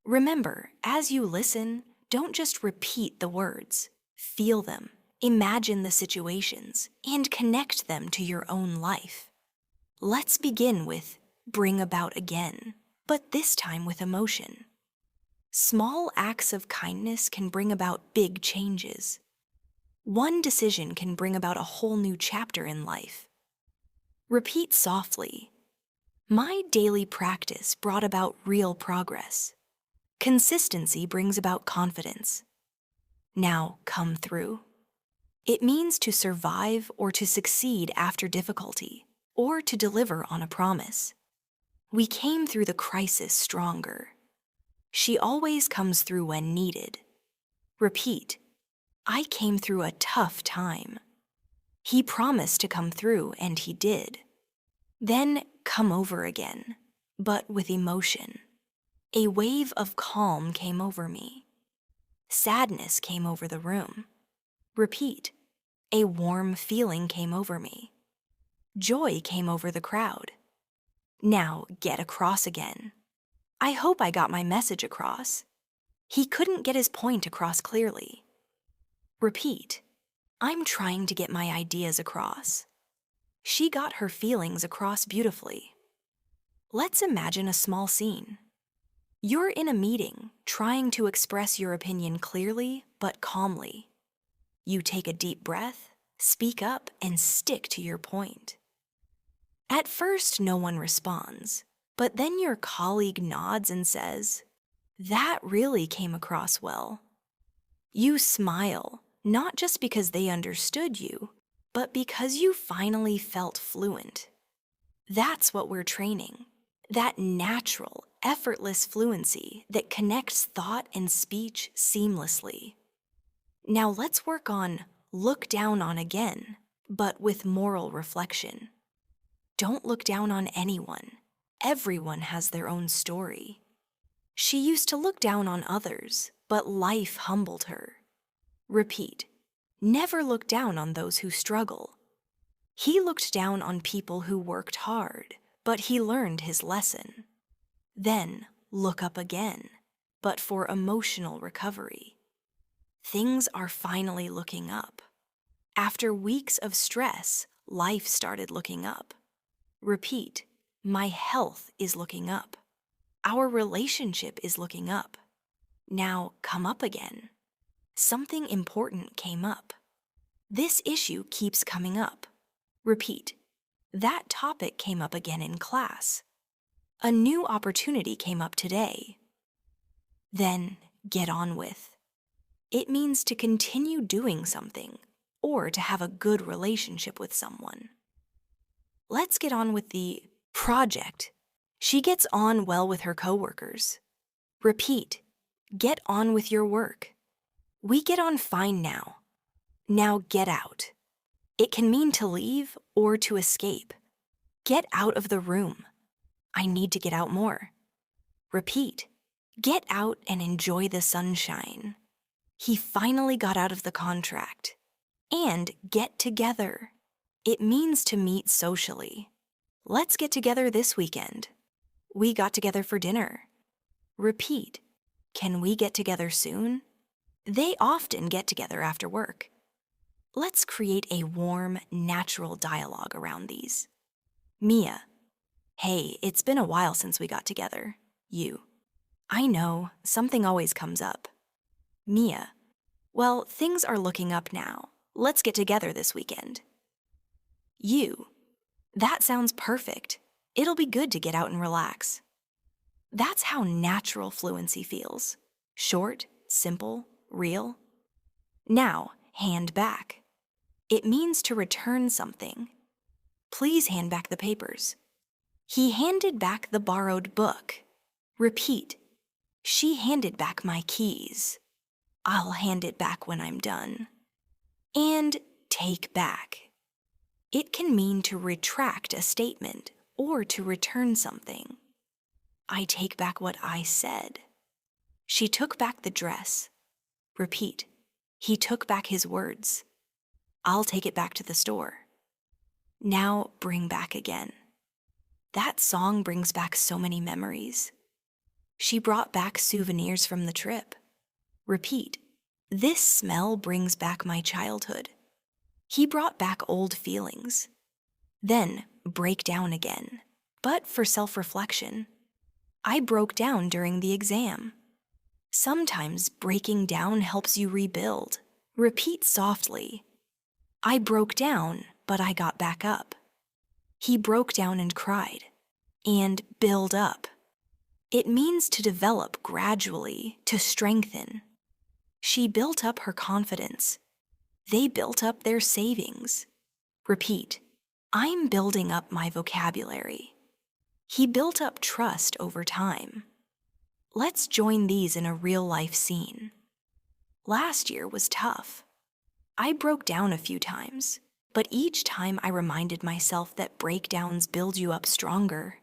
Remember, as you listen, don't just repeat the words. Feel them, imagine the situations, and connect them to your own life. Let's begin with bring about again, but this time with emotion. Small acts of kindness can bring about big changes. One decision can bring about a whole new chapter in life. Repeat softly. My daily practice brought about real progress. Consistency brings about confidence. Now come through. It means to survive or to succeed after difficulty, or to deliver on a promise. We came through the crisis stronger. She always comes through when needed. Repeat. I came through a tough time. He promised to come through, and he did. Then come over again, but with emotion. A wave of calm came over me. Sadness came over the room. Repeat. A warm feeling came over me. Joy came over the crowd. Now get across again. I hope I got my message across. He couldn't get his point across clearly. Repeat. I'm trying to get my ideas across. She got her feelings across beautifully. Let's imagine a small scene. You're in a meeting, trying to express your opinion clearly but calmly. You take a deep breath, speak up, and stick to your point. At first, no one responds, but then your colleague nods and says, "That really came across well." You smile, not just because they understood you, but because you finally felt fluent. That's what we're training. That natural, effortless fluency that connects thought and speech seamlessly. Now let's work on look down on again, but with moral reflection. Don't look down on anyone. Everyone has their own story. She used to look down on others, but life humbled her. Repeat. Never look down on those who struggle. He looked down on people who worked hard, but he learned his lesson. Then look up again, but for emotional recovery. Things are finally looking up. After weeks of stress, life started looking up. Repeat. My health is looking up. Our relationship is looking up. Now come up again. Something important came up. This issue keeps coming up. Repeat. That topic came up again in class. A new opportunity came up today. Then get on with. It means to continue doing something or to have a good relationship with someone. Let's get on with the project. She gets on well with her coworkers. Repeat. Get on with your work. We get on fine now. Now get out. It can mean to leave or to escape. Get out of the room. I need to get out more. Repeat. Get out and enjoy the sunshine. He finally got out of the contract. And get together. It means to meet socially. Let's get together this weekend. We got together for dinner. Repeat. Can we get together soon? They often get together after work. Let's create a warm, natural dialogue around these. Mia. Hey, it's been a while since we got together. You. I know, something always comes up. Mia. Well, things are looking up now. Let's get together this weekend. You. That sounds perfect. It'll be good to get out and relax. That's how natural fluency feels. Short, simple, real. Now, hand back. It means to return something. Please hand back the papers. He handed back the borrowed book. Repeat. She handed back my keys. I'll hand it back when I'm done. And take back. It can mean to retract a statement or to return something. I take back what I said. She took back the dress. Repeat. He took back his words. I'll take it back to the store. Now bring back again. That song brings back so many memories. She brought back souvenirs from the trip. Repeat. This smell brings back my childhood. He brought back old feelings. Then break down again, but for self-reflection. I broke down during the exam. Sometimes breaking down helps you rebuild. Repeat softly. I broke down, but I got back up. He broke down and cried. And build up. It means to develop gradually, to strengthen. She built up her confidence. They built up their savings. Repeat. I'm building up my vocabulary. He built up trust over time. Let's join these in a real-life scene. Last year was tough. I broke down a few times, but each time I reminded myself that breakdowns build you up stronger.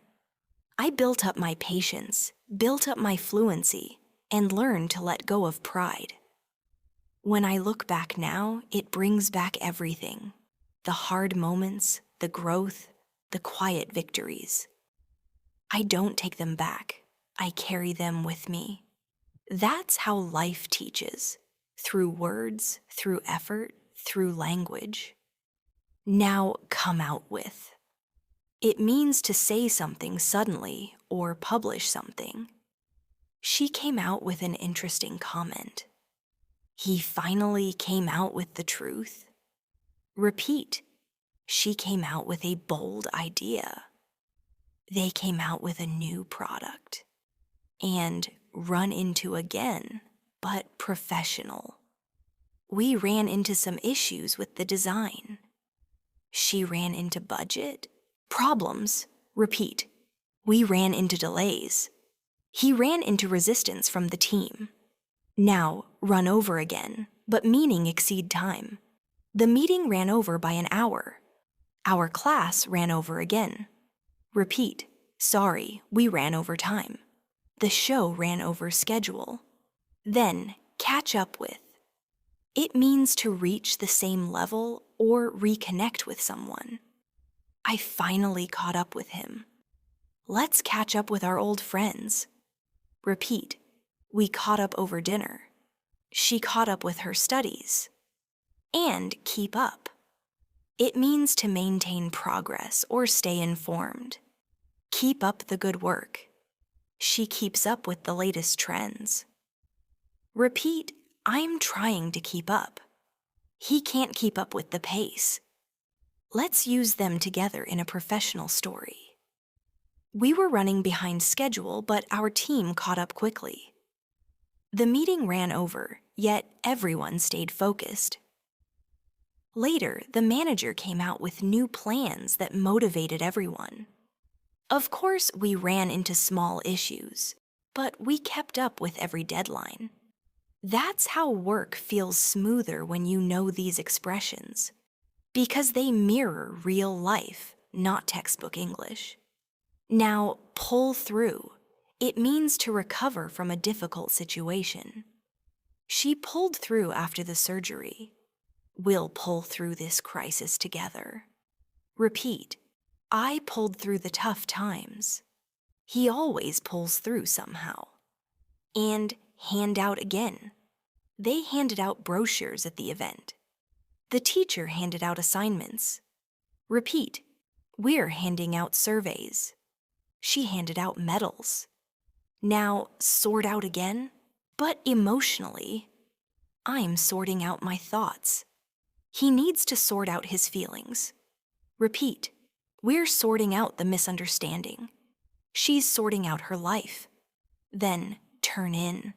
I built up my patience, built up my fluency, and learned to let go of pride. When I look back now, it brings back everything. The hard moments, the growth, the quiet victories. I don't take them back. I carry them with me. That's how life teaches, through words, through effort, through language. Now come out with. It means to say something suddenly or publish something. She came out with an interesting comment. He finally came out with the truth. Repeat. She came out with a bold idea. They came out with a new product. And run into again, but professional. We ran into some issues with the design. She ran into budget, problems. Repeat. We ran into delays. He ran into resistance from the team. Now, run over again, but meaning exceed time. The meeting ran over by an hour. Our class ran over again. Repeat. Sorry, we ran over time. The show ran over schedule. Then, catch up with. It means to reach the same level or reconnect with someone. I finally caught up with him. Let's catch up with our old friends. Repeat. We caught up over dinner. She caught up with her studies. And keep up. It means to maintain progress or stay informed. Keep up the good work. She keeps up with the latest trends. Repeat. I'm trying to keep up. He can't keep up with the pace. Let's use them together in a professional story. We were running behind schedule, but our team caught up quickly. The meeting ran over, yet everyone stayed focused. Later, the manager came out with new plans that motivated everyone. Of course, we ran into small issues, but we kept up with every deadline. That's how work feels smoother when you know these expressions, because they mirror real life, not textbook English. Now, pull through. It means to recover from a difficult situation. She pulled through after the surgery. We'll pull through this crisis together. Repeat. I pulled through the tough times. He always pulls through somehow. And hand out again. They handed out brochures at the event. The teacher handed out assignments. Repeat. We're handing out surveys. She handed out medals. Now, sort out again, but emotionally. I'm sorting out my thoughts. He needs to sort out his feelings. Repeat. We're sorting out the misunderstanding. She's sorting out her life. Then, turn in.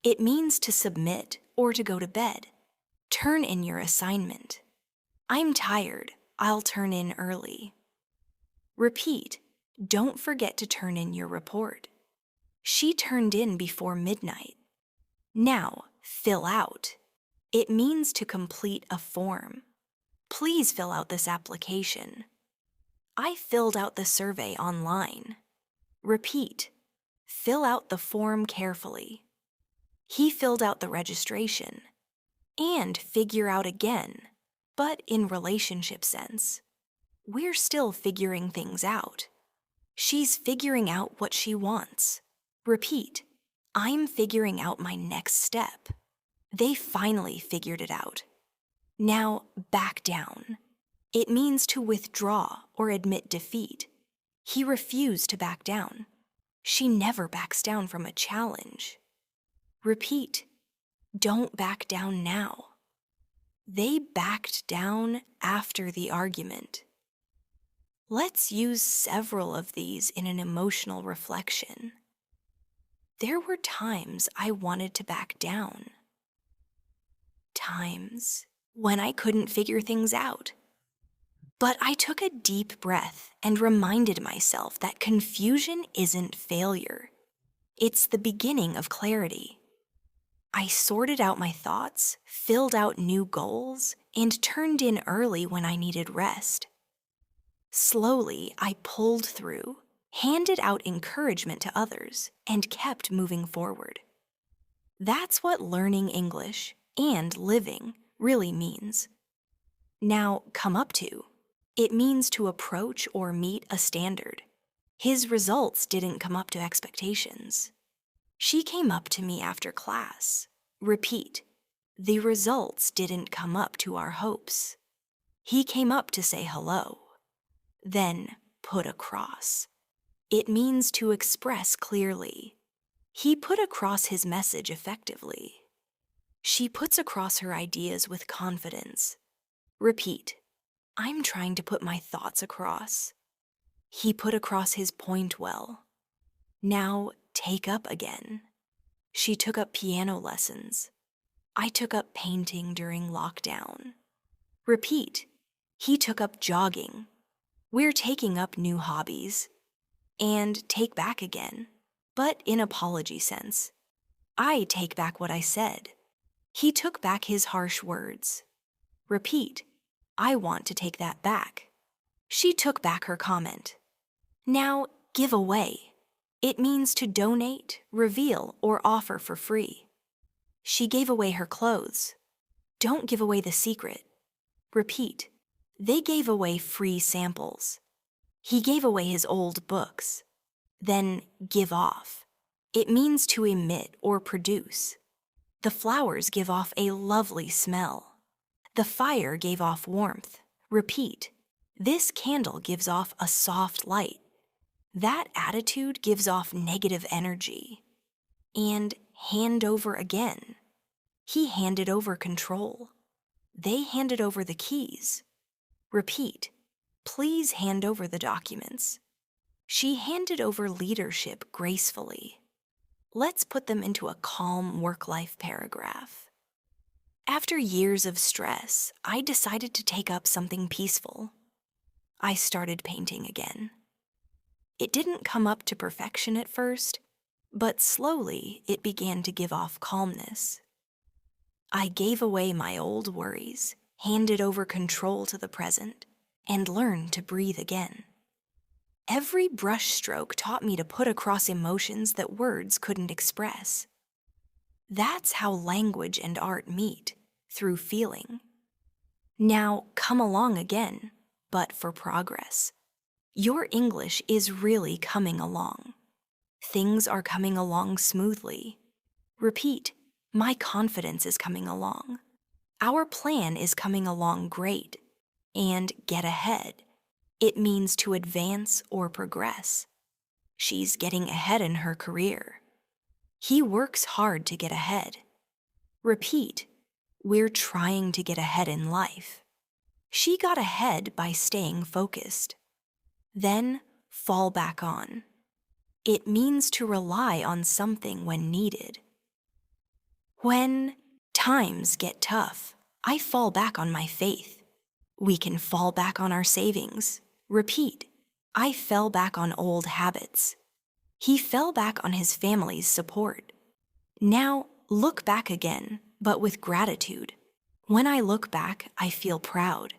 It means to submit or to go to bed. Turn in your assignment. I'm tired. I'll turn in early. Repeat. Don't forget to turn in your report. She turned in before midnight. Now, fill out. It means to complete a form. Please fill out this application. I filled out the survey online. Repeat. Fill out the form carefully. He filled out the registration. And figure out again, but in relationship sense. We're still figuring things out. She's figuring out what she wants. Repeat. I'm figuring out my next step. They finally figured it out. Now, back down. It means to withdraw or admit defeat. He refused to back down. She never backs down from a challenge. Repeat. Don't back down now. They backed down after the argument. Let's use several of these in an emotional reflection. There were times I wanted to back down. Times when I couldn't figure things out. But I took a deep breath and reminded myself that confusion isn't failure. It's the beginning of clarity. I sorted out my thoughts, filled out new goals, and turned in early when I needed rest. Slowly, I pulled through, handed out encouragement to others, and kept moving forward. That's what learning English and living really means. Now, come up to. It means to approach or meet a standard. His results didn't come up to expectations. She came up to me after class. Repeat. The results didn't come up to our hopes. He came up to say hello. Then, put across. It means to express clearly. He put across his message effectively. She puts across her ideas with confidence. Repeat. I'm trying to put my thoughts across. He put across his point well. Now, take up again. She took up piano lessons. I took up painting during lockdown. Repeat. He took up jogging. We're taking up new hobbies. And take back again, but in apology sense. I take back what I said. He took back his harsh words. Repeat. I want to take that back. She took back her comment. Now, give away. It means to donate, reveal, or offer for free. She gave away her clothes. Don't give away the secret. Repeat. They gave away free samples. He gave away his old books. Then give off. It means to emit or produce. The flowers give off a lovely smell. The fire gave off warmth. Repeat. This candle gives off a soft light. That attitude gives off negative energy. And hand over again. He handed over control. They handed over the keys. Repeat. Please hand over the documents. She handed over leadership gracefully. Let's put them into a calm work-life paragraph. After years of stress, I decided to take up something peaceful. I started painting again. It didn't come up to perfection at first, but slowly it began to give off calmness. I gave away my old worries, handed over control to the present, and learned to breathe again. Every brushstroke taught me to put across emotions that words couldn't express. That's how language and art meet, through feeling. Now, come along again, but for progress. Your English is really coming along. Things are coming along smoothly. Repeat, my confidence is coming along. Our plan is coming along great. And get ahead. It means to advance or progress. She's getting ahead in her career. He works hard to get ahead. Repeat, we're trying to get ahead in life. She got ahead by staying focused. Then, fall back on. It means to rely on something when needed. When times get tough, I fall back on my faith. We can fall back on our savings. Repeat, I fell back on old habits. He fell back on his family's support. Now, look back again, but with gratitude. When I look back, I feel proud.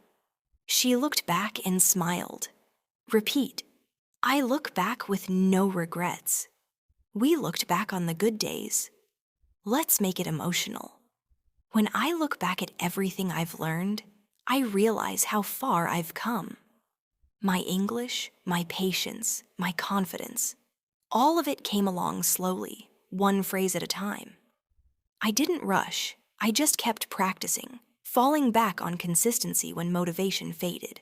She looked back and smiled. Repeat, I look back with no regrets. We looked back on the good days. Let's make it emotional. When I look back at everything I've learned, I realize how far I've come. My English, my patience, my confidence, all of it came along slowly, one phrase at a time. I didn't rush, I just kept practicing, falling back on consistency when motivation faded.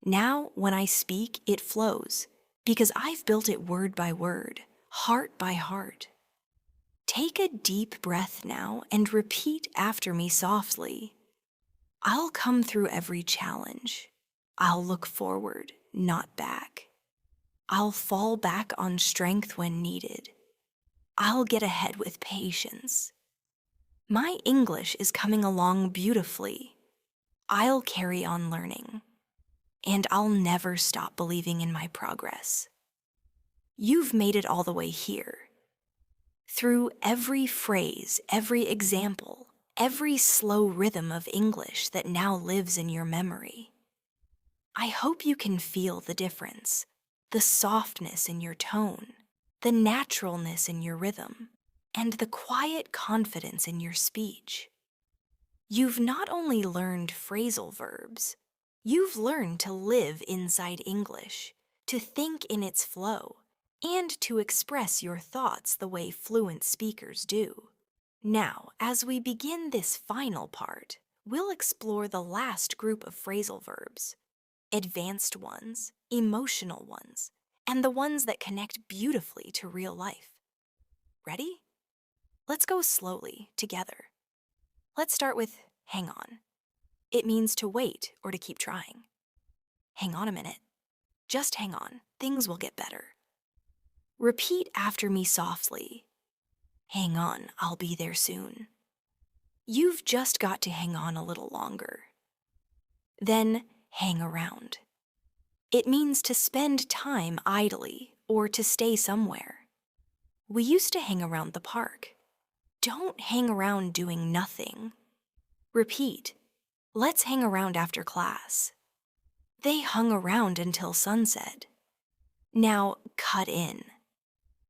Now, when I speak, it flows, because I've built it word by word, heart by heart. Take a deep breath now and repeat after me softly. I'll come through every challenge. I'll look forward, not back. I'll fall back on strength when needed. I'll get ahead with patience. My English is coming along beautifully. I'll carry on learning. And I'll never stop believing in my progress. You've made it all the way here. through every phrase, every example, every slow rhythm of English that now lives in your memory. I hope you can feel the difference, the softness in your tone, the naturalness in your rhythm, and the quiet confidence in your speech. You've not only learned phrasal verbs, you've learned to live inside English, to think in its flow, and to express your thoughts the way fluent speakers do. Now, as we begin this final part, we'll explore the last group of phrasal verbs, advanced ones, emotional ones, and the ones that connect beautifully to real life. Ready? Let's go slowly, together. Let's start with hang on. It means to wait or to keep trying. Hang on a minute. Just hang on. Things will get better. Repeat after me softly. Hang on, I'll be there soon. You've just got to hang on a little longer. Then hang around. It means to spend time idly or to stay somewhere. We used to hang around the park. Don't hang around doing nothing. Repeat. Let's hang around after class. They hung around until sunset. Now, cut in.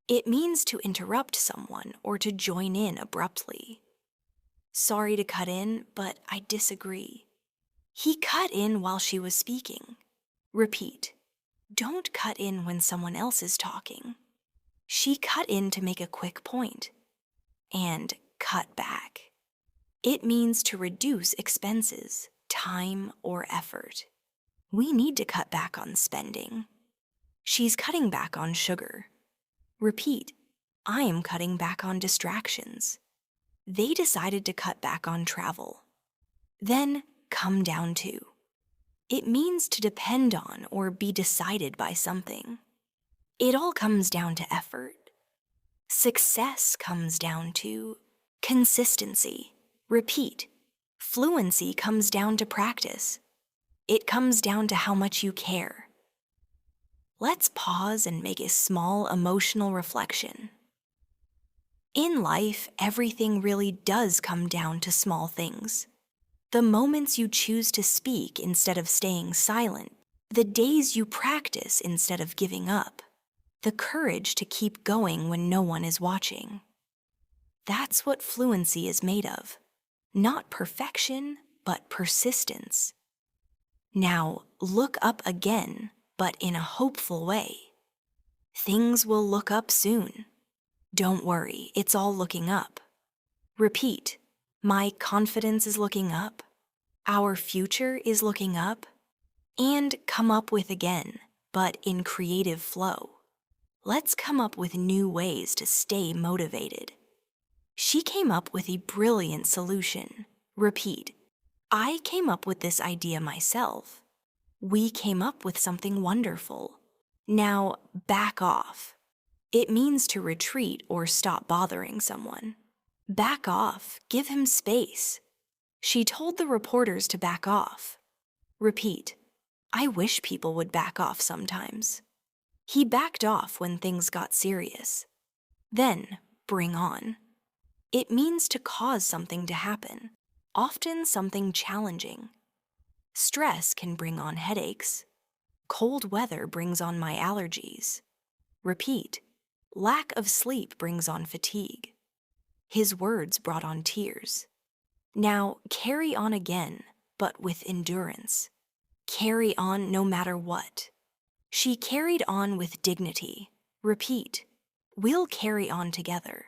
It means to interrupt someone or to join in abruptly. Sorry to cut in, but I disagree. He cut in while she was speaking. Repeat. Don't cut in when someone else is talking. She cut in to make a quick point. And cut back. It means to reduce expenses, time, or effort. We need to cut back on spending. She's cutting back on sugar. Repeat. I am cutting back on distractions. They decided to cut back on travel. Then come down to. It means to depend on or be decided by something. It all comes down to effort. Success comes down to consistency. Repeat. Fluency comes down to practice. It comes down to how much you care. Let's pause and make a small emotional reflection. In life, everything really does come down to small things. The moments you choose to speak instead of staying silent, the days you practice instead of giving up, the courage to keep going when no one is watching. That's what fluency is made of. Not perfection, but persistence. Now, look up again, but in a hopeful way. Things will look up soon. Don't worry, it's all looking up. Repeat. My confidence is looking up. Our future is looking up. And come up with again, but in creative flow. Let's come up with new ways to stay motivated. She came up with a brilliant solution. Repeat. I came up with this idea myself. We came up with something wonderful. Now, back off. It means to retreat or stop bothering someone. Back off. Give him space. She told the reporters to back off. Repeat. I wish people would back off sometimes. He backed off when things got serious. Then, bring on. It means to cause something to happen, often something challenging. Stress can bring on headaches. Cold weather brings on my allergies. Repeat. Lack of sleep brings on fatigue. His words brought on tears. Now, carry on again, but with endurance. Carry on no matter what. She carried on with dignity. Repeat. We'll carry on together.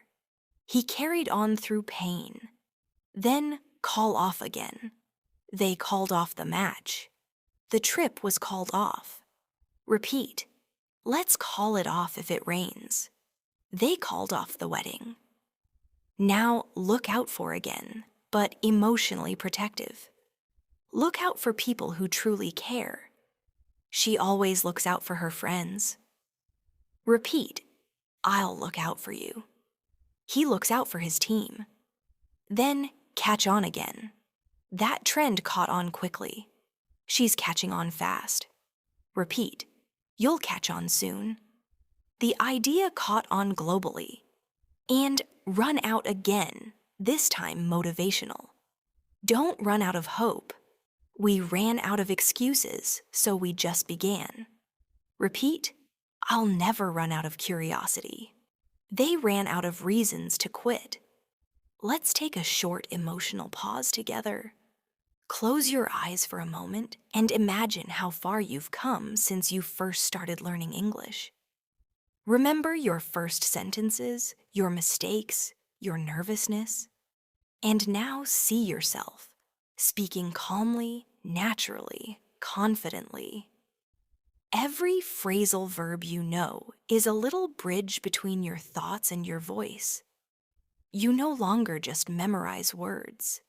He carried on through pain. Then call off again. They called off the match. The trip was called off. Repeat. Let's call it off if it rains. They called off the wedding. Now look out for again, but emotionally protective. Look out for people who truly care. She always looks out for her friends. Repeat. I'll look out for you. He looks out for his team. Then catch on again. That trend caught on quickly. She's catching on fast. Repeat. You'll catch on soon. The idea caught on globally. And run out again, this time motivational. Don't run out of hope. We ran out of excuses, so we just began. Repeat, I'll never run out of curiosity. They ran out of reasons to quit. Let's take a short emotional pause together. Close your eyes for a moment and imagine how far you've come since you first started learning English. Remember your first sentences, your mistakes, your nervousness, and now see yourself speaking calmly, naturally, confidently. Every phrasal verb you know is a little bridge between your thoughts and your voice. You no longer just memorize words,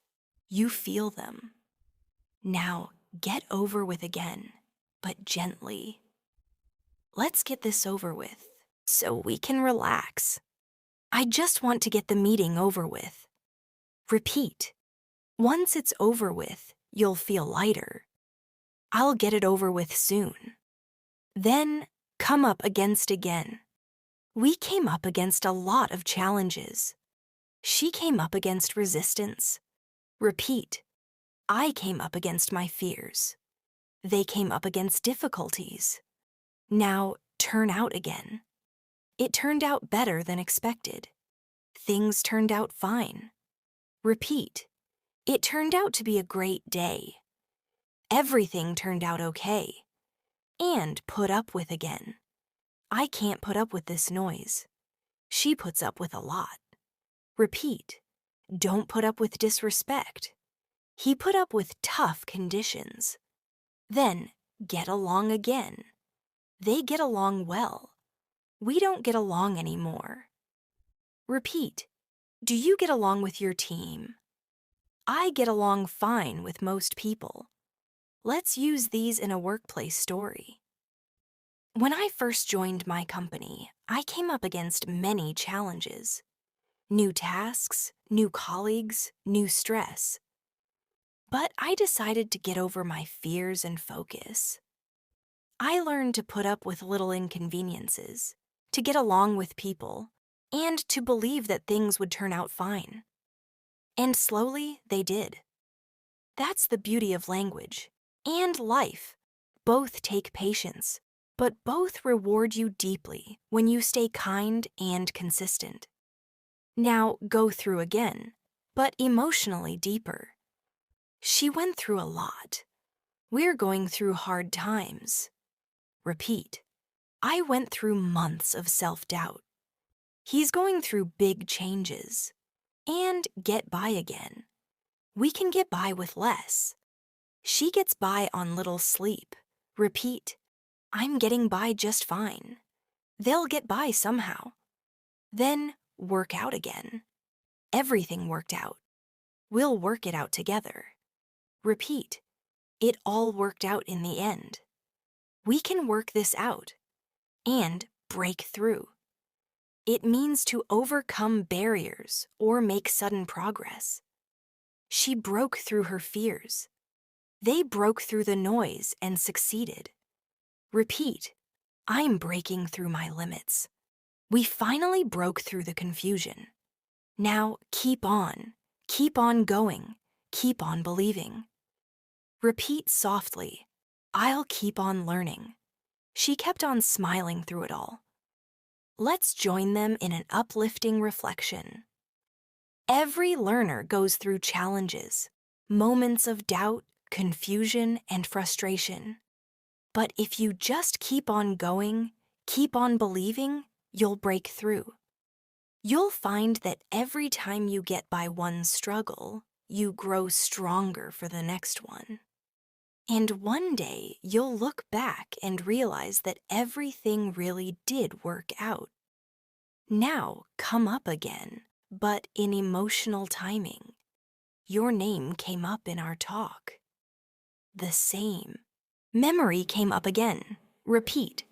you feel them. Now get over with again, but gently. Let's get this over with so we can relax. I just want to get the meeting over with. Repeat. Once it's over with, you'll feel lighter. I'll get it over with soon. Then come up against again. We came up against a lot of challenges. She came up against resistance. Repeat. I came up against my fears. They came up against difficulties. Now turn out again. It turned out better than expected. Things turned out fine. Repeat. It turned out to be a great day. Everything turned out okay. And put up with again. I can't put up with this noise. She puts up with a lot. Repeat. Don't put up with disrespect. He put up with tough conditions. Then get along again. They get along well. We don't get along anymore. Repeat. Do you get along with your team? I get along fine with most people. Let's use these in a workplace story. When I first joined my company, I came up against many challenges. New tasks, new colleagues, new stress. But I decided to get over my fears and focus. I learned to put up with little inconveniences, to get along with people, and to believe that things would turn out fine. And slowly, they did. That's the beauty of language and life. Both take patience, but both reward you deeply when you stay kind and consistent. Now go through again, but emotionally deeper. She went through a lot. We're going through hard times. Repeat. I went through months of self-doubt. He's going through big changes. And get by again. We can get by with less. She gets by on little sleep. Repeat. I'm getting by just fine. They'll get by somehow. Then work out again. Everything worked out. We'll work it out together. Repeat. It all worked out in the end. We can work this out and break through. It means to overcome barriers or make sudden progress. She broke through her fears. They broke through the noise and succeeded. Repeat. I'm breaking through my limits. We finally broke through the confusion. Now keep on going, keep on believing. Repeat softly. I'll keep on learning. She kept on smiling through it all. Let's join them in an uplifting reflection. Every learner goes through challenges, moments of doubt, confusion, and frustration. But if you just keep on going, keep on believing, you'll break through. You'll find that every time you get by one struggle, you grow stronger for the next one. And one day, you'll look back and realize that everything really did work out. Now, come up again, but in emotional timing. Your name came up in our talk. The same. Memory came up again. Repeat.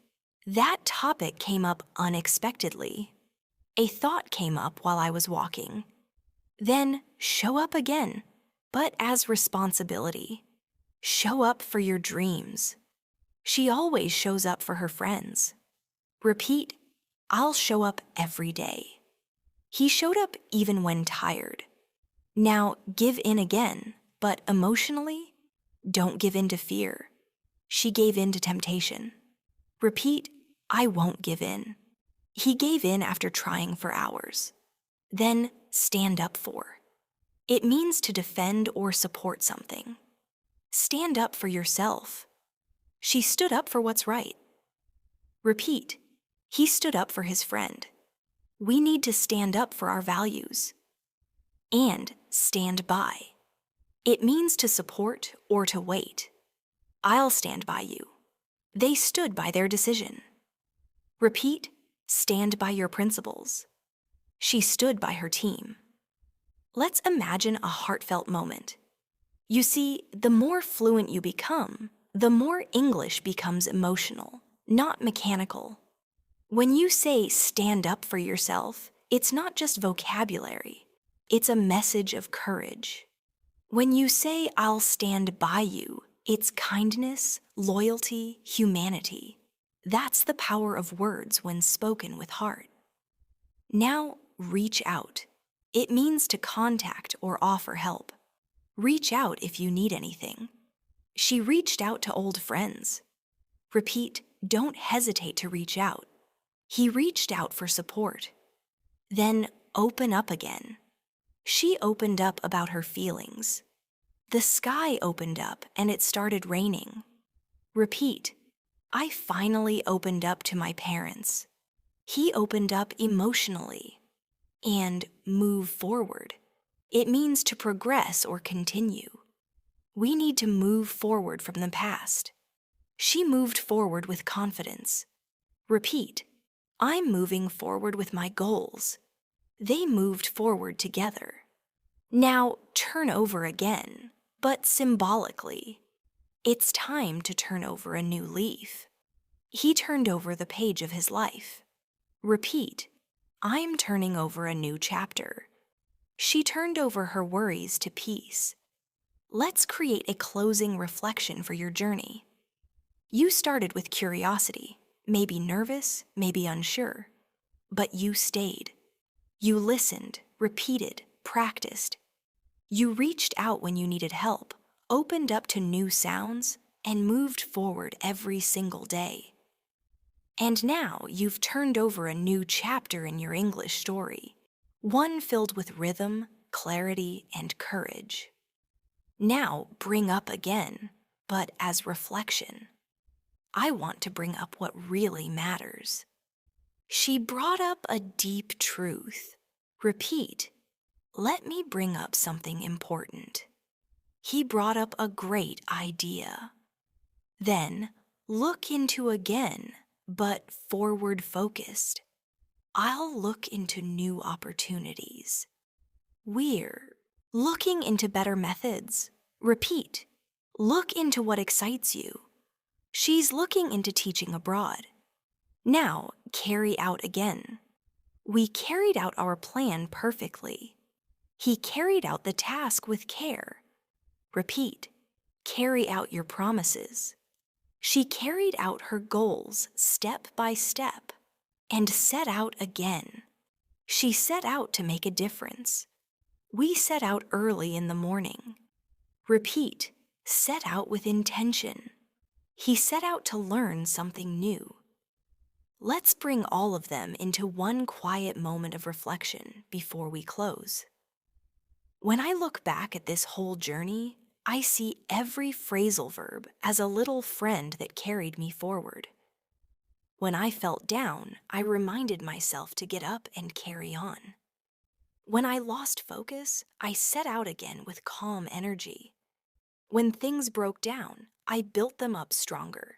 That topic came up unexpectedly. A thought came up while I was walking. Then show up again, but as responsibility. Show up for your dreams. She always shows up for her friends. Repeat, I'll show up every day. He showed up even when tired. Now give in again, but emotionally, don't give in to fear. She gave in to temptation. Repeat, I won't give in. He gave in after trying for hours. Then stand up for. It means to defend or support something. Stand up for yourself. She stood up for what's right. Repeat, he stood up for his friend. We need to stand up for our values. And stand by. It means to support or to wait. I'll stand by you. They stood by their decision. Repeat, stand by your principles. She stood by her team. Let's imagine a heartfelt moment. You see, the more fluent you become, the more English becomes emotional, not mechanical. When you say stand up for yourself, it's not just vocabulary. It's a message of courage. When you say I'll stand by you, it's kindness, loyalty, humanity. That's the power of words when spoken with heart. Now, reach out. It means to contact or offer help. Reach out if you need anything. She reached out to old friends. Repeat, don't hesitate to reach out. He reached out for support. Then open up again. She opened up about her feelings. The sky opened up and it started raining. Repeat, I finally opened up to my parents. He opened up emotionally. And move forward. It means to progress or continue. We need to move forward from the past. She moved forward with confidence. Repeat, I'm moving forward with my goals. They moved forward together. Now turn over again, but symbolically. It's time to turn over a new leaf. He turned over the page of his life. Repeat, I'm turning over a new chapter. She turned over her worries to peace. Let's create a closing reflection for your journey. You started with curiosity, maybe nervous, maybe unsure, but you stayed. You listened, repeated, practiced. You reached out when you needed help, opened up to new sounds, and moved forward every single day. And now you've turned over a new chapter in your English story, one filled with rhythm, clarity, and courage. Now bring up again, but as reflection. I want to bring up what really matters. She brought up a deep truth. Repeat, let me bring up something important. He brought up a great idea. Then look into again, but forward focused. I'll look into new opportunities. We're looking into better methods. Repeat, look into what excites you. She's looking into teaching abroad. Now, carry out again. We carried out our plan perfectly. He carried out the task with care. Repeat, carry out your promises. She carried out her goals step by step and set out again. She set out to make a difference. We set out early in the morning. Repeat, set out with intention. He set out to learn something new. Let's bring all of them into one quiet moment of reflection before we close. When I look back at this whole journey, I see every phrasal verb as a little friend that carried me forward. When I felt down, I reminded myself to get up and carry on. When I lost focus, I set out again with calm energy. When things broke down, I built them up stronger.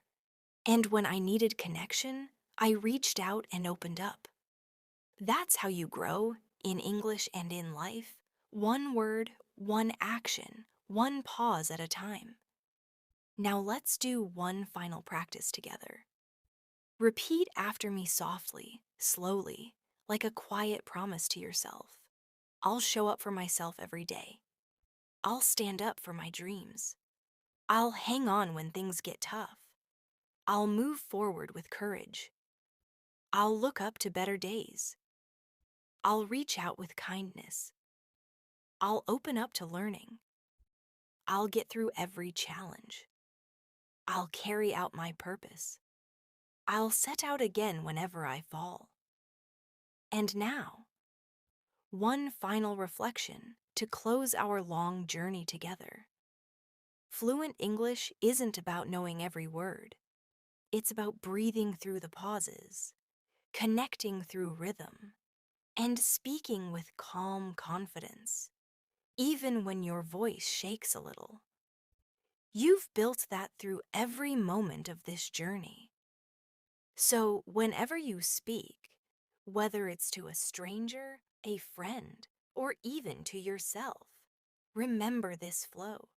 And when I needed connection, I reached out and opened up. That's how you grow in English and in life. One word, one action, one pause at a time. Now let's do one final practice together. Repeat after me softly, slowly, like a quiet promise to yourself. I'll show up for myself every day. I'll stand up for my dreams. I'll hang on when things get tough. I'll move forward with courage. I'll look up to better days. I'll reach out with kindness. I'll open up to learning. I'll get through every challenge. I'll carry out my purpose. I'll set out again whenever I fall. And now, one final reflection to close our long journey together. Fluent English isn't about knowing every word. It's about breathing through the pauses, connecting through rhythm, and speaking with calm confidence, even when your voice shakes a little. You've built that through every moment of this journey. So, whenever you speak, whether it's to a stranger, a friend, or even to yourself, remember this flow.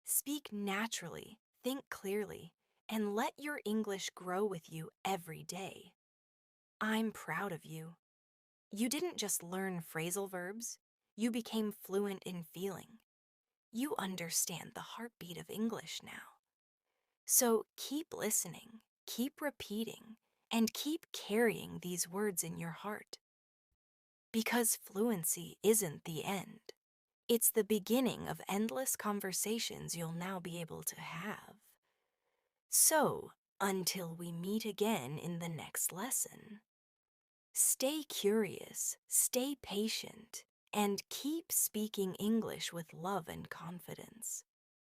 Speak naturally, think clearly, and let your English grow with you every day. I'm proud of you. You didn't just learn phrasal verbs, you became fluent in feeling. You understand the heartbeat of English now. So keep listening, keep repeating, and keep carrying these words in your heart. Because fluency isn't the end. It's the beginning of endless conversations you'll now be able to have. So, until we meet again in the next lesson, stay curious, stay patient, and keep speaking English with love and confidence.